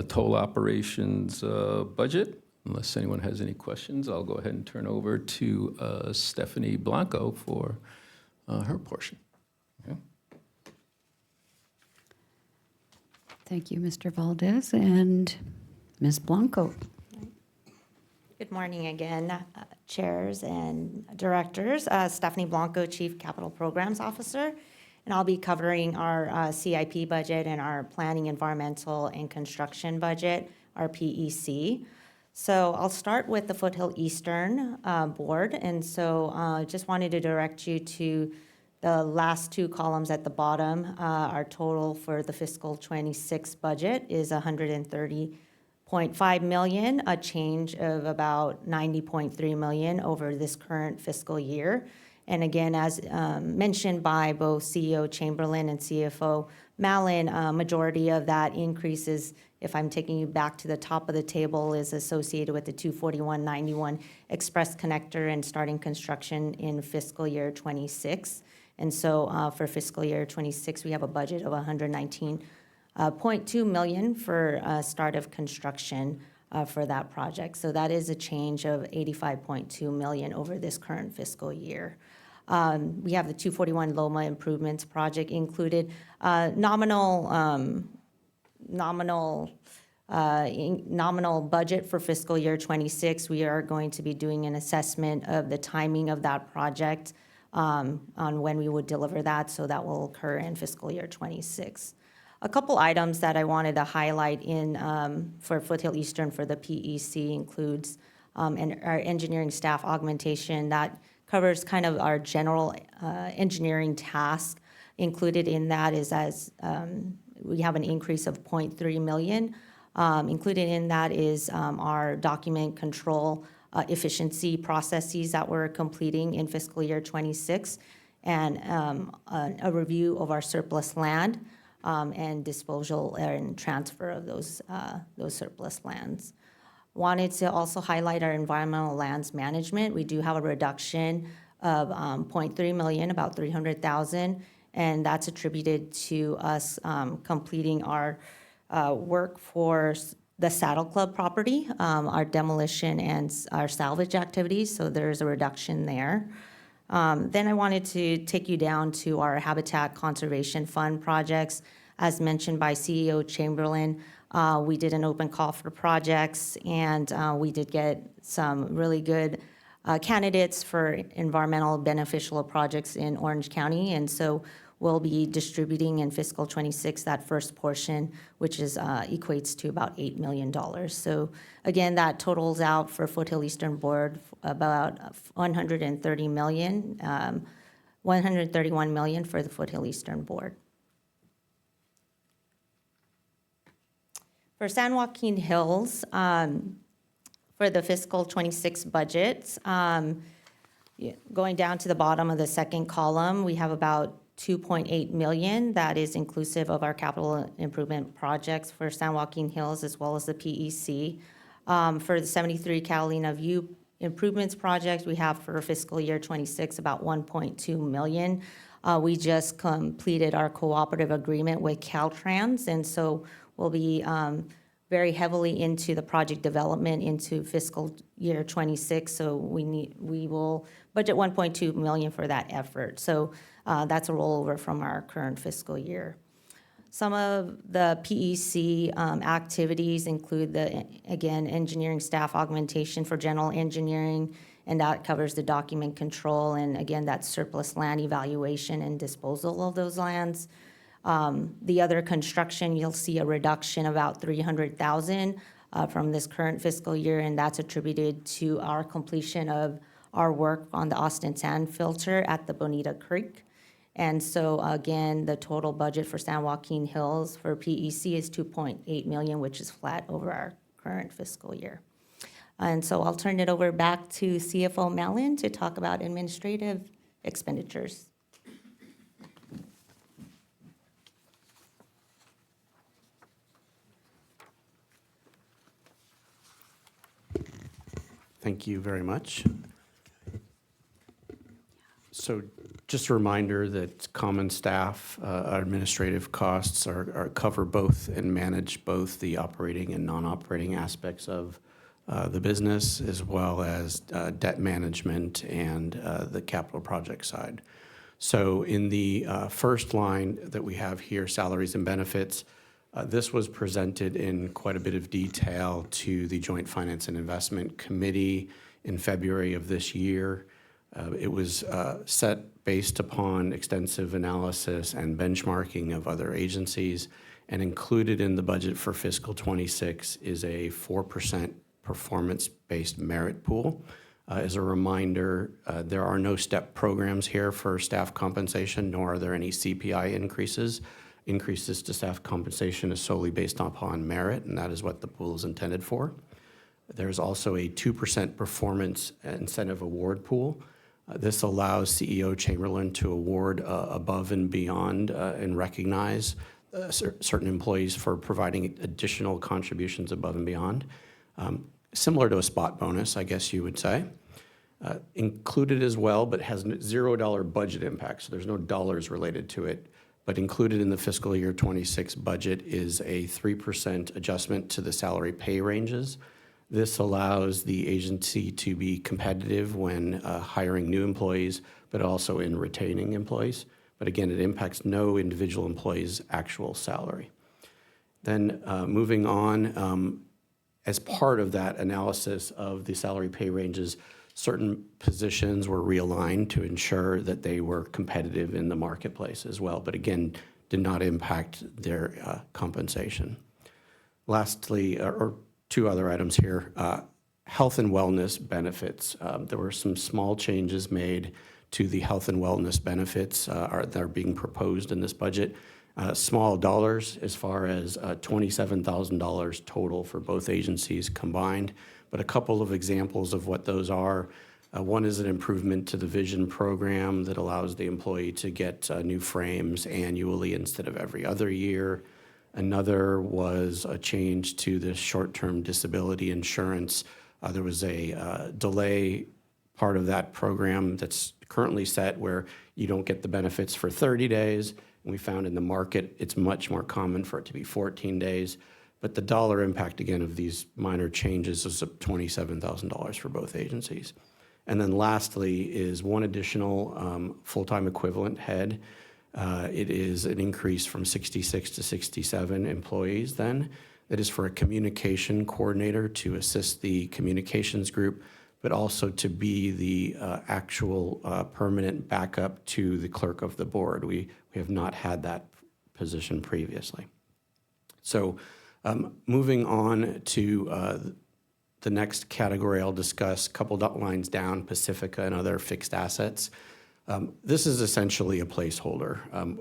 toll operations budget. Unless anyone has any questions, I'll go ahead and turn over to Stephanie Blanco for her portion. Okay. Thank you, Mr. Valdez. And Ms. Blanco. Good morning again, chairs and directors. Stephanie Blanco, Chief Capital Programs Officer, and I'll be covering our CIP budget and our Planning, Environmental, and Construction budget, our PEC. So I'll start with the Foothill Eastern Board, and so just wanted to direct you to the last two columns at the bottom. Our total for the fiscal 26 budget is $130.5 million, a change of about $90.3 million over this current fiscal year. And again, as mentioned by both CEO Chamberlain and CFO Mallon, majority of that increase is, if I'm taking you back to the top of the table, is associated with the 24191 Express Connector and starting construction in fiscal year 26. And so for fiscal year 26, we have a budget of $119.2 million for start of construction for that project. So that is a change of $85.2 million over this current fiscal year. We have the 241 Loma Improvements Project included. Nominal budget for fiscal year 26. We are going to be doing an assessment of the timing of that project on when we would deliver that, so that will occur in fiscal year 26. A couple items that I wanted to highlight in for Foothill Eastern for the PEC includes our engineering staff augmentation that covers kind of our general engineering task. Included in that is we have an increase of $0.3 million. Included in that is our document control efficiency processes that we're completing in fiscal year 26, and a review of our surplus land and disposal and transfer of those surplus lands. Wanted to also highlight our environmental lands management. We do have a reduction of $0.3 million, about $300,000, and that's attributed to us completing our work for the Saddle Club property, our demolition and our salvage activities, so there's a reduction there. Then I wanted to take you down to our Habitat Conservation Fund projects. As mentioned by CEO Chamberlain, we did an open call for projects, and we did get some really good candidates for environmental beneficial projects in Orange County, and so we'll be distributing in fiscal 26 that first portion, which is equates to about $8 million. So again, that totals out for Foothill Eastern Board about $131 million for the Foothill Eastern Board. For San Joaquin Hills, for the fiscal 26 budget, Going down to the bottom of the second column, we have about 2.8 million. That is inclusive of our capital improvement projects for San Joaquin Hills as well as the PEC. For the 73 Catalina View improvements project, we have for fiscal year 26 about 1.2 million. We just completed our cooperative agreement with Caltrans, and so we'll be very heavily into the project development into fiscal year 26. So we will budget 1.2 million for that effort. So that's a rollover from our current fiscal year. Some of the PEC activities include again, engineering staff augmentation for general engineering, and that covers the document control, and again, that's surplus land evaluation and disposal of those lands. The other construction, you'll see a reduction about 300,000 from this current fiscal year, and that's attributed to our completion of our work on the Austin Sand Filter at the Bonita Creek. And so again, the total budget for San Joaquin Hills for PEC is 2.8 million, which is flat over our current fiscal year. And so I'll turn it over back to CFO Mellon to talk about administrative expenditures. Thank you very much. So just a reminder that common staff, our administrative costs are cover both and manage both the operating and non-operating aspects of the business, as well as debt management and the capital project side. So in the first line that we have here, salaries and benefits, this was presented in quite a bit of detail to the Joint Finance and Investment Committee in February of this year. It was set based upon extensive analysis and benchmarking of other agencies, and included in the budget for fiscal 26 is a 4% performance-based merit pool. As a reminder, there are no step programs here for staff compensation, nor are there any CPI increases. Increases to staff compensation is solely based upon merit, and that is what the pool is intended for. There's also a 2% performance incentive award pool. This allows CEO Chamberlain to award above and beyond and recognize certain employees for providing additional contributions above and beyond. Similar to a spot bonus, I guess you would say. Included as well, but has $0 budget impact, so there's no dollars related to it. But included in the fiscal year 26 budget is a 3% adjustment to the salary pay ranges. This allows the agency to be competitive when hiring new employees, but also in retaining employees. But again, it impacts no individual employee's actual salary. Then moving on, as part of that analysis of the salary pay ranges, certain positions were realigned to ensure that they were competitive in the marketplace as well, but again, did not impact their compensation. Lastly, or two other items here, health and wellness benefits. There were some small changes made to the health and wellness benefits that are being proposed in this budget. Small dollars as far as $27,000 total for both agencies combined, but a couple of examples of what those are. One is an improvement to the vision program that allows the employee to get new frames annually instead of every other year. Another was a change to the short-term disability insurance. There was a delay part of that program that's currently set where you don't get the benefits for 30 days. And we found in the market it's much more common for it to be 14 days. But the dollar impact, again, of these minor changes is $27,000 for both agencies. And then lastly is one additional full-time equivalent head. It is an increase from 66 to 67 employees then. That is for a communication coordinator to assist the communications group, but also to be the actual permanent backup to the clerk of the board. We have not had that position previously. So moving on to the next category I'll discuss, a couple lines down, Pacifica and other fixed assets. This is essentially a placeholder.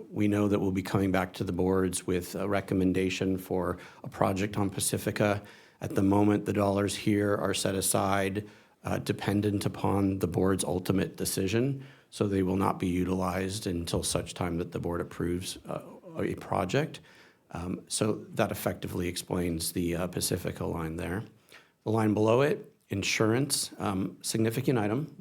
We know that we'll be coming back to the boards with a recommendation for a project on Pacifica. At the moment, the dollars here are set aside dependent upon the board's ultimate decision, so they will not be utilized until such time that the board approves a project. So that effectively explains the Pacifica line there. The line below it, insurance, significant item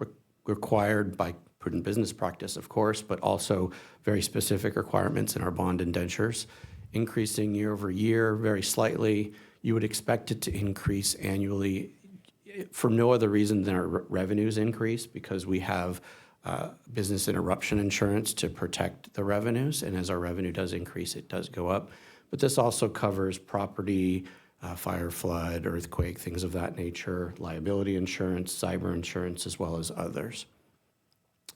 required by prudent business practice, of course, but also very specific requirements in our bond indentures, increasing year over year very slightly. You would expect it to increase annually for no other reason than our revenues increase, because we have business interruption insurance to protect the revenues, and as our revenue does increase, it does go up. But this also covers property, fire, flood, earthquake, things of that nature, liability insurance, cyber insurance, as well as others.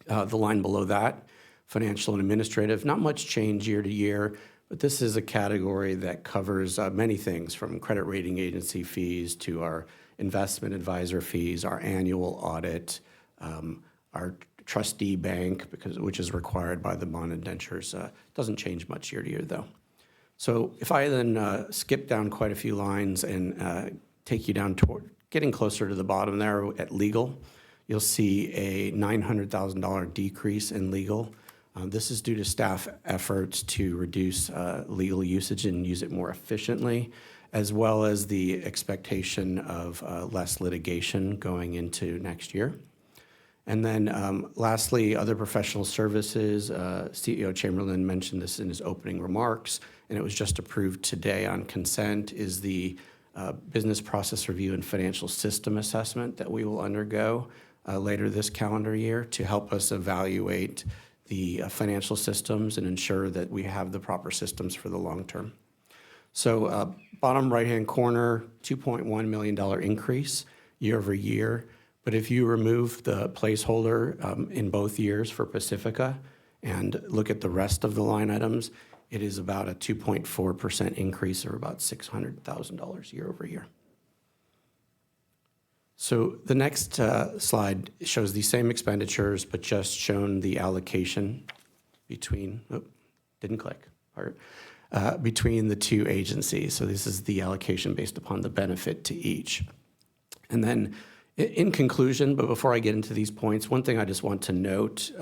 The line below that, financial and administrative, not much change year to year, but this is a category that covers many things, from credit rating agency fees to our investment advisor fees, our annual audit, our trustee bank, which is required by the bond indentures. Doesn't change much year to year, though. So if I then skip down quite a few lines and take you down toward getting closer to the bottom there at legal, you'll see a $900,000 decrease in legal. This is due to staff efforts to reduce legal usage and use it more efficiently, as well as the expectation of less litigation going into next year. And then lastly, other professional services. CEO Chamberlain mentioned this in his opening remarks, and it was just approved today on consent, is the business process review and financial system assessment that we will undergo later this calendar year to help us evaluate the financial systems and ensure that we have the proper systems for the long term. So bottom right-hand corner, $2.1 million increase year over year. But if you remove the placeholder in both years for Pacifica and look at the rest of the line items, it is about a 2.4% increase, or about $600,000 year over year. So the next slide shows the same expenditures, but just shown the allocation between, between the two agencies. So this is the allocation based upon the benefit to each. And then in conclusion, but before I get into these points, one thing I just want to note,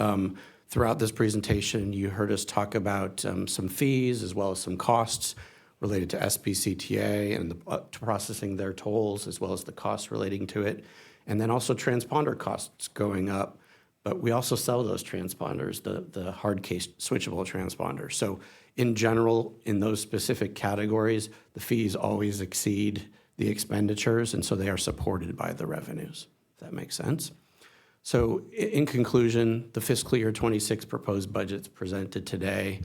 throughout this presentation, you heard us talk about some fees as well as some costs related to SBCTA and to processing their tolls, as well as the costs relating to it, and then also transponder costs going up. But we also sell those transponders, the hard case switchable transponders. So in general, in those specific categories, the fees always exceed the expenditures, and so they are supported by the revenues, if that makes sense. So in conclusion, the fiscal year 26 proposed budgets presented today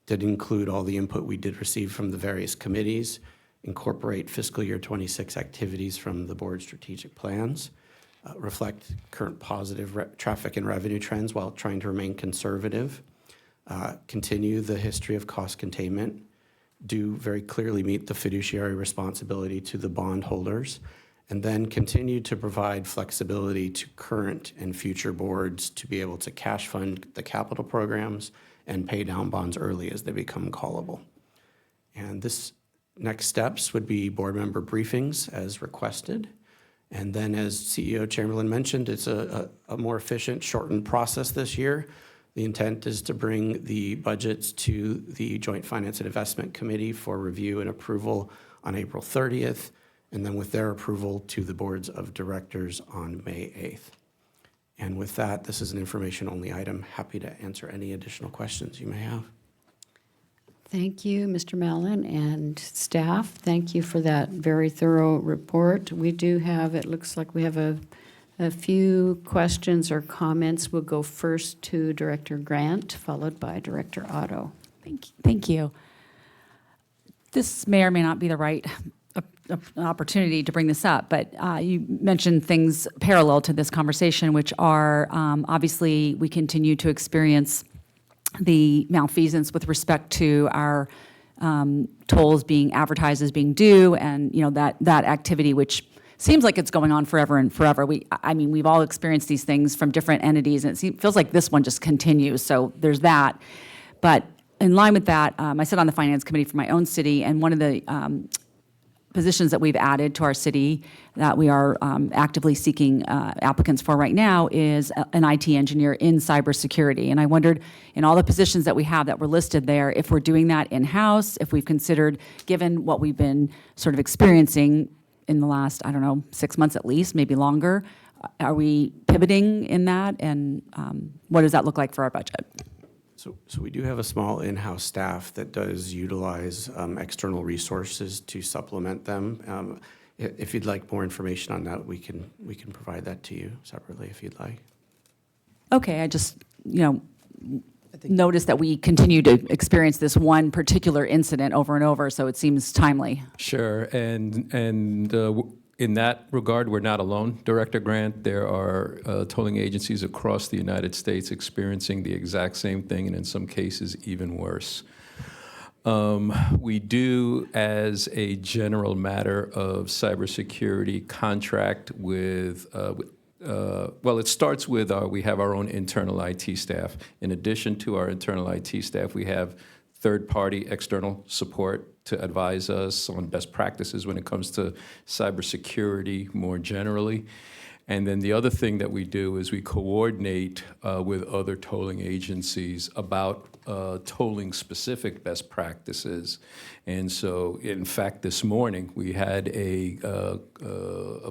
did include all the input we did receive from the various committees, incorporate fiscal year 26 activities from the board strategic plans, reflect current positive traffic and revenue trends while trying to remain conservative, continue the history of cost containment, do very clearly meet the fiduciary responsibility to the bondholders, and then continue to provide flexibility to current and future boards to be able to cash fund the capital programs and pay down bonds early as they become callable. And this next steps would be board member briefings as requested. And then, as CEO Chamberlain mentioned, it's a more efficient, shortened process this year. The intent is to bring the budgets to the Joint Finance and Investment Committee for review and approval on April 30th, and then with their approval to the boards of directors on May 8th. And with that, this is an information-only item. Happy to answer any additional questions you may have. Thank you, Mr. Mallon, and staff. Thank you for that very thorough report. We do have, it looks like we have a few questions or comments. We'll go first to Director Grant, followed by Director Otto. Thank you. This may or may not be the right opportunity to bring this up, but you mentioned things parallel to this conversation, which are obviously we continue to experience the malfeasance with respect to our tolls being advertised as being due, and that activity, which seems like it's going on forever and forever. We've all experienced these things from different entities, and it feels like this one just continues. So there's that. But in line with that, I sit on the Finance Committee for my own city, and one of the positions that we've added to our city that we are actively seeking applicants for right now is an IT engineer in cybersecurity. And I wondered, in all the positions that we have that were listed there, if we're doing that in-house, if we've considered, given what we've been sort of experiencing in the last, 6 months at least, maybe longer, are we pivoting in that? And what does that look like for our budget? So we do have a small in-house staff that does utilize external resources to supplement them. If you'd like more information on that, we can provide that to you separately if you'd like. Okay, I just, noticed that we continue to experience this one particular incident over and over, so it seems timely. Sure, and in that regard, we're not alone, Director Grant. There are tolling agencies across the United States experiencing the exact same thing, and in some cases, even worse. We do, as a general matter of cybersecurity, contract with, well, it starts with we have our own internal IT staff. In addition to our internal IT staff, we have third-party external support to advise us on best practices when it comes to cybersecurity more generally. And then the other thing that we do is we coordinate with other tolling agencies about tolling specific best practices. And so, in fact, this morning we had a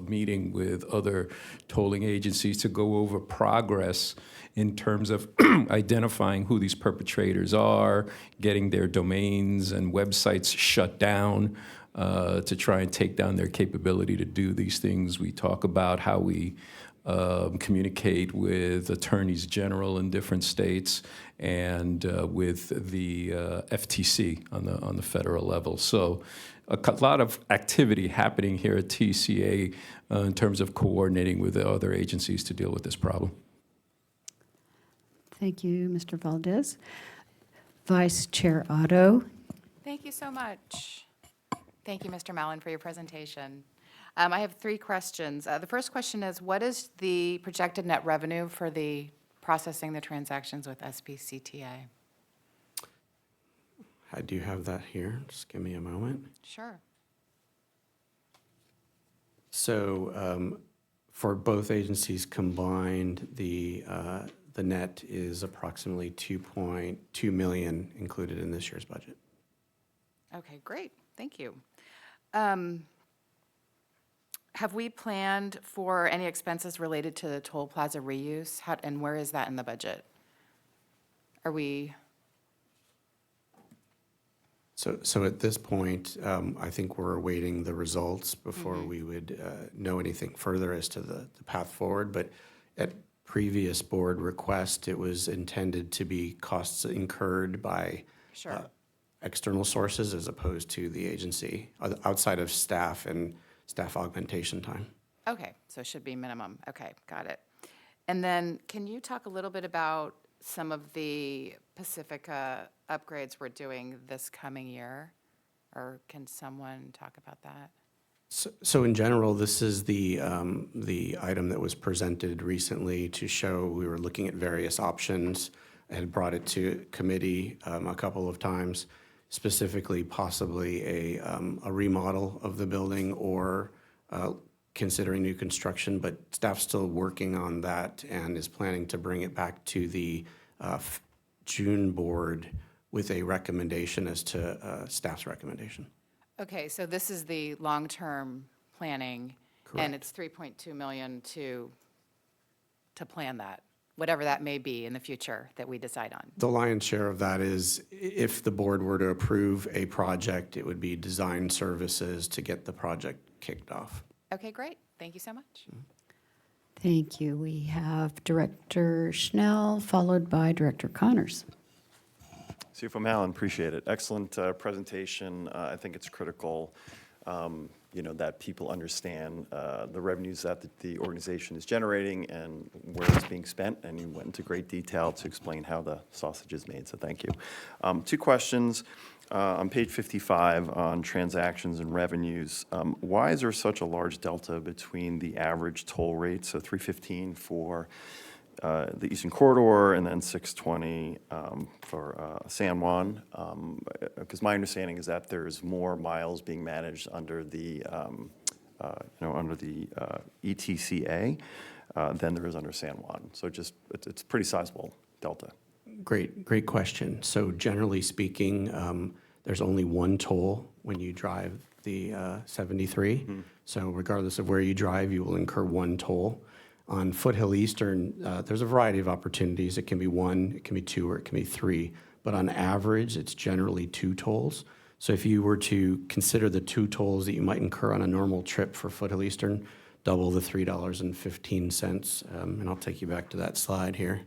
meeting with other tolling agencies to go over progress in terms of identifying who these perpetrators are, getting their domains and websites shut down to try and take down their capability to do these things. We talk about how we communicate with attorneys general in different states and with the FTC on the federal level. So a lot of activity happening here at TCA in terms of coordinating with the other agencies to deal with this problem. Thank you, Mr. Valdez. Vice Chair Otto. Thank you so much. Thank you, Mr. Mallon, for your presentation. I have 3 questions. The first question is, what is the projected net revenue for the processing the transactions with SBCTA? I do have that here. Just give me a moment. Sure. So for both agencies combined, the net is approximately $2.2 million included in this year's budget. Okay, great. Thank you. Have we planned for any expenses related to the toll plaza reuse? And where is that in the budget? Are we? So at this point, I think we're awaiting the results before we would know anything further as to the path forward. But at previous board request, it was intended to be costs incurred by external sources as opposed to the agency, outside of staff and staff augmentation time. Okay, so it should be minimum. Okay, got it. And then can you talk a little bit about some of the Pacifica upgrades we're doing this coming year? Or can someone talk about that? So in general, this is the item that was presented recently to show we were looking at various options. I had brought it to committee a couple of times, specifically possibly a remodel of the building or considering new construction, but staff's still working on that and is planning to bring it back to the June board with a recommendation as to staff's recommendation. Okay, so this is the long-term planning. Correct. And it's $3.2 million to plan that, whatever that may be in the future that we decide on. The lion's share of that is if the board were to approve a project, it would be design services to get the project kicked off. Okay, great. Thank you so much. Thank you. We have Director Schnell, followed by Director Connors. CFO Mallon, appreciate it. Excellent presentation. I think it's critical, that people understand the revenues that the organization is generating and where it's being spent. And you went into great detail to explain how the sausage is made, so thank you. 2 questions. On page 55 on transactions and revenues, why is there such a large delta between the average toll rate, so $3.15 for the Eastern Corridor, and then 620 for San Juan. Because my understanding is that there's more miles being managed under the, under the ETCA than there is under San Juan. So it's pretty sizable delta. Great question. So generally speaking, there's only one toll when you drive the 73. So regardless of where you drive, you will incur one toll. On Foothill Eastern, there's a variety of opportunities. It can be one, it can be two, or it can be three. But on average, it's generally two tolls. So if you were to consider the two tolls that you might incur on a normal trip for Foothill Eastern, double the $3.15. And I'll take you back to that slide here.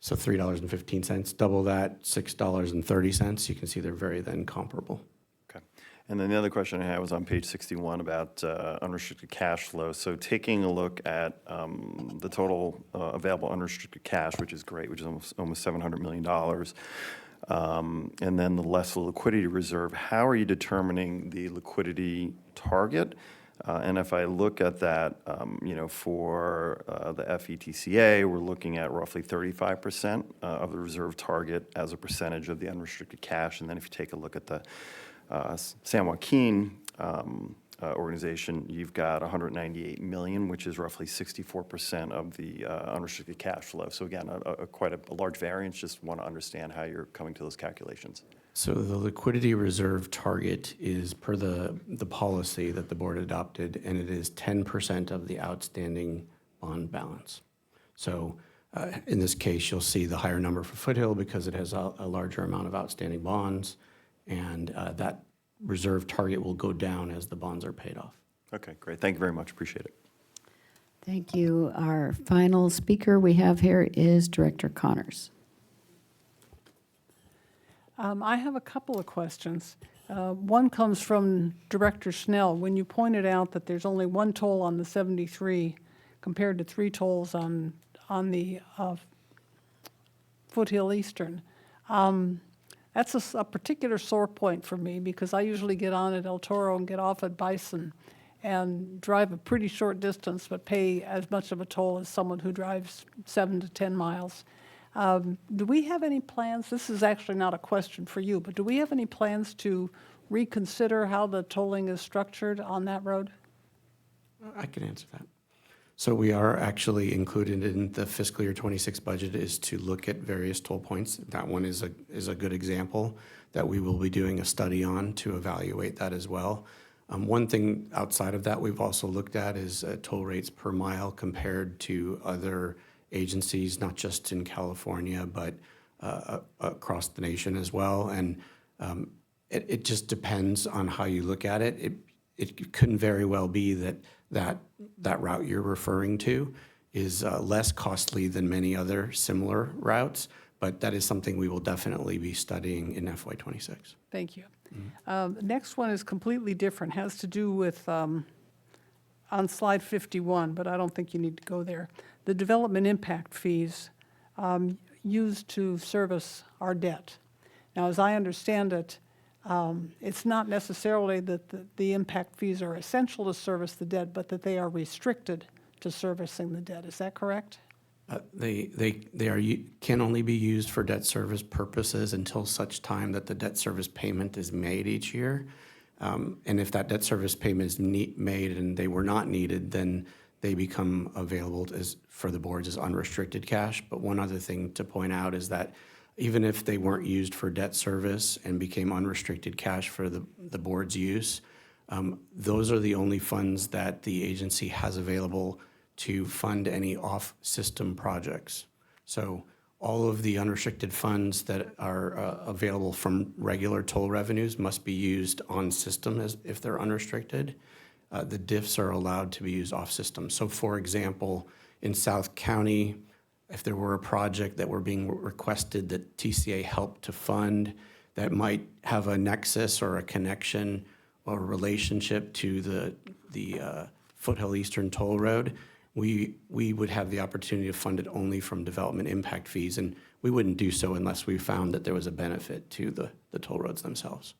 So $3.15, double that, $6.30. You can see they're very then comparable. Okay. And then the other question I had was on page 61 about unrestricted cash flow. So taking a look at the total available unrestricted cash, which is great, which is almost $700 million, and then the less the liquidity reserve, how are you determining the liquidity target? And if I look at that, for the FETCA, we're looking at roughly 35% of the reserve target as a percentage of the unrestricted cash. And then if you take a look at the San Joaquin organization, you've got $198 million, which is roughly 64% of the unrestricted cash flow. So again, quite a large variance. Just want to understand how you're coming to those calculations. So the liquidity reserve target is per the policy that the board adopted, and it is 10% of the outstanding bond balance. So in this case, you'll see the higher number for Foothill because it has a larger amount of outstanding bonds, and that reserve target will go down as the bonds are paid off. Okay, great. Thank you very much. Appreciate it. Thank you. Our final speaker we have here is Director Connors. I have a couple of questions. One comes from Director Schnell. When you pointed out that there's only one toll on the 73 compared to three tolls on the Foothill Eastern, that's a particular sore point for me because I usually get on at El Toro and get off at Bison and drive a pretty short distance but pay as much of a toll as someone who drives 7 to 10 miles. Do we have any plans, this is actually not a question for you, but do we have any plans to reconsider how the tolling is structured on that road? I can answer that. So we are actually included in the fiscal year 26 budget is to look at various toll points. That one is a good example that we will be doing a study on to evaluate that as well. One thing outside of that we've also looked at is toll rates per mile compared to other agencies, not just in California, but across the nation as well. And it just depends on how you look at it. It couldn't very well be that route you're referring to is less costly than many other similar routes, but that is something we will definitely be studying in FY26. Thank you. The next one is completely different, has to do with, on slide 51, but I don't think you need to go there. The development impact fees used to service our debt. Now, as I understand it, it's not necessarily that the impact fees are essential to service the debt, but that they are restricted to servicing the debt. Is that correct? Can only be used for debt service purposes until such time that the debt service payment is made each year. And if that debt service payment is made and they were not needed, then they become available for the boards as unrestricted cash. But one other thing to point out is that even if they weren't used for debt service and became unrestricted cash for the board's use, those are the only funds that the agency has available to fund any off-system projects. So all of the unrestricted funds that are available from regular toll revenues must be used on system if they're unrestricted. The diffs are allowed to be used off-system. So for example, in South County, if there were a project that were being requested that TCA helped to fund that might have a nexus or a connection or relationship to the Foothill Eastern Toll Road, we would have the opportunity to fund it only from development impact fees, and we wouldn't do so unless we found that there was a benefit to the toll roads themselves.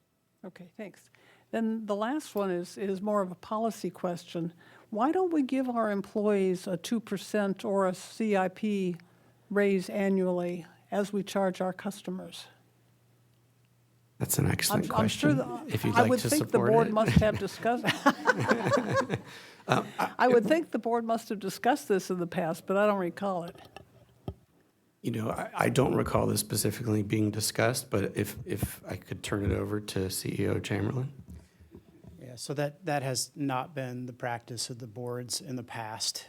Okay, thanks. Then the last one is more of a policy question. Why don't we give our employees a 2% or a CIP raise annually as we charge our customers? That's an excellent I'm sure question. If you'd I like would to think the support board it. must have discussed. I would think the board must have discussed this in the past, but I don't recall it. You know, I don't recall this specifically being discussed, but if I could turn it over to CEO Chamberlain. Yeah, so that has not been the practice of the boards in the past.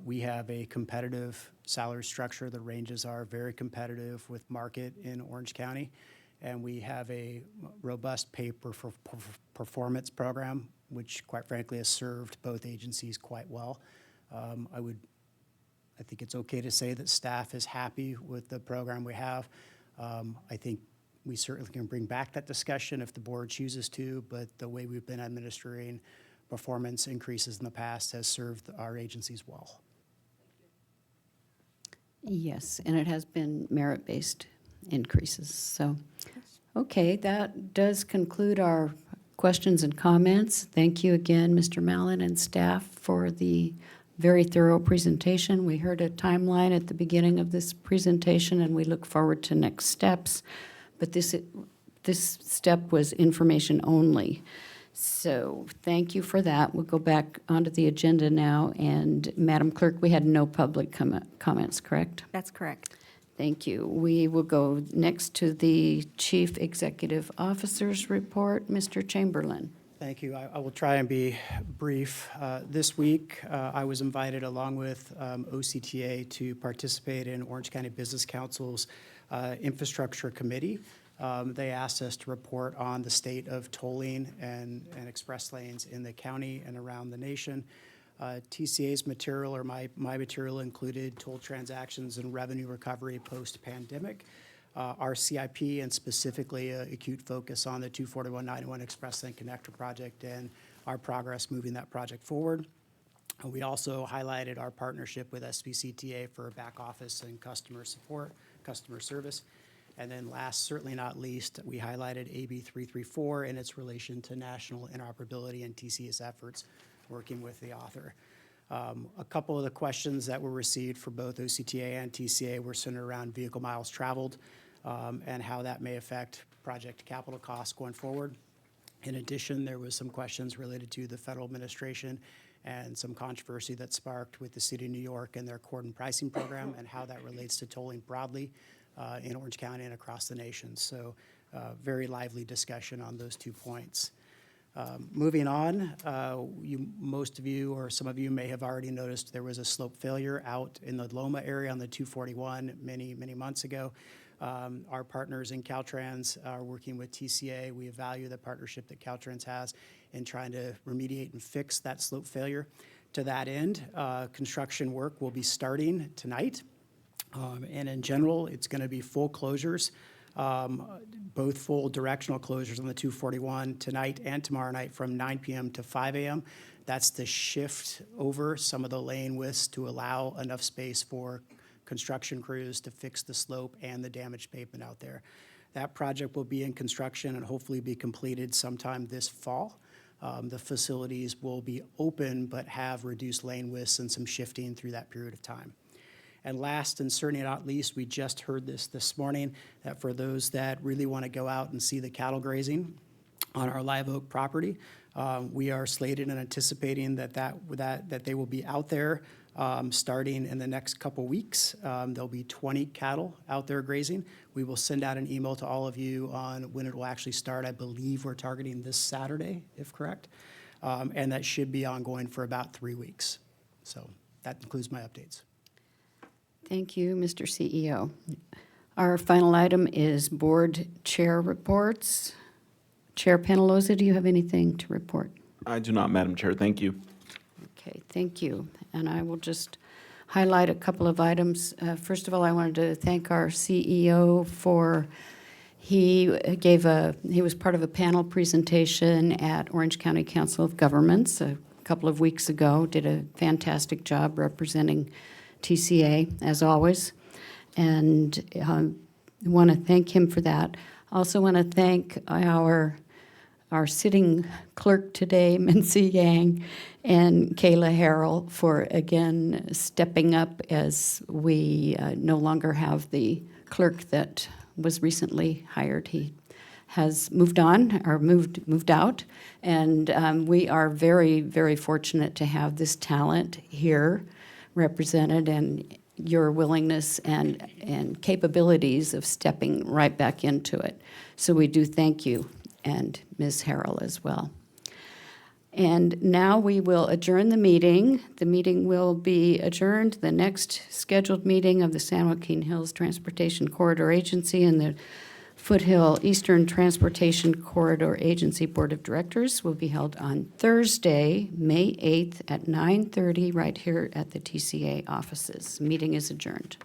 We have a competitive salary structure. The ranges are very competitive with market in Orange County. And we have a robust pay-for-performance program, which quite frankly has served both agencies quite well. I think it's okay to say that staff is happy with the program we have. I think we certainly can bring back that discussion if the board chooses to, but the way we've been administering performance increases in the past has served our agencies well. Yes, and it has been merit-based increases. So, okay, that does conclude our questions and comments. Thank you again, Mr. Mallon and staff, for the very thorough presentation. We heard a timeline at the beginning of this presentation, and we look forward to next steps. But this step was information only. So thank you for that. We'll go back onto the agenda now. And Madam Clerk, we had no public comments, correct? That's correct. Thank you. We will go next to the Chief Executive Officer's report. Mr. Chamberlain. Thank you. I will try and be brief. This week, I was invited along with OCTA to participate in Orange County Business Council's Infrastructure Committee. They asked us to report on the state of tolling and express lanes in the county and around the nation. TCA's material, or my material, included toll transactions and revenue recovery post-pandemic, our CIP, and specifically acute focus on the 241-91 Express Lane Connector project and our progress moving that project forward. We also highlighted our partnership with SBCTA for back office and customer support, customer service. And then last, certainly not least, we highlighted AB 334 and its relation to national interoperability and TCA's efforts working with the author. A couple of the questions that were received for both OCTA and TCA were centered around vehicle miles traveled and how that may affect project capital costs going forward. In addition, there was some questions related to the federal administration and some controversy that sparked with the City of New York and their cordon pricing program and how that relates to tolling broadly in Orange County and across the nation. So very lively discussion on those 2 points. Moving on, most of you or some of you may have already noticed there was a slope failure out in the Loma area on the 241 many months ago. Our partners in Caltrans are working with TCA. We value the partnership that Caltrans has in trying to remediate and fix that slope failure. To that end, construction work will be starting tonight. And in general, it's going to be full closures, both full directional closures on the 241 tonight and tomorrow night from 9 p.m. to 5 a.m. That's to shift over some of the lane widths to allow enough space for construction crews to fix the slope and the damaged pavement out there. That project will be in construction and hopefully be completed sometime this fall. The facilities will be open but have reduced lane widths and some shifting through that period of time. And last and certainly not least, we just heard this morning, that for those that really want to go out and see the cattle grazing on our Live Oak property, we are slated and anticipating that they will be out there starting in the next couple weeks. There'll be 20 cattle out there grazing. We will send out an email to all of you on when it will actually start. I believe we're targeting this Saturday, if correct. And that should be ongoing for about 3 weeks. So that concludes my updates. Thank you, Mr. CEO. Our final item is board chair reports. Chair Penaloza, do you have anything to report? I do not, Madam Chair. Thank you. Okay, thank you. And I will just highlight a couple of items. First of all, I wanted to thank our CEO for, he was part of a panel presentation at Orange County Council of Governments a couple of weeks ago, did a fantastic job representing TCA, as always, and I want to thank him for that. I also want to thank our our sitting clerk today, Mincy Yang, and Kayla Harrell for, again, stepping up as we no longer have the clerk that was recently hired. He has moved on or moved out, and we are very, very fortunate to have this talent here represented, and your willingness and capabilities of stepping right back into it. So we do thank you, and Ms. Harrell as well. And now we will adjourn the meeting. The meeting will be adjourned. The next scheduled meeting of the San Joaquin Hills Transportation Corridor Agency and the Foothill Eastern Transportation Corridor Agency Board of Directors will be held on Thursday, May 8th at 9:30 right here at the TCA offices. Meeting is adjourned.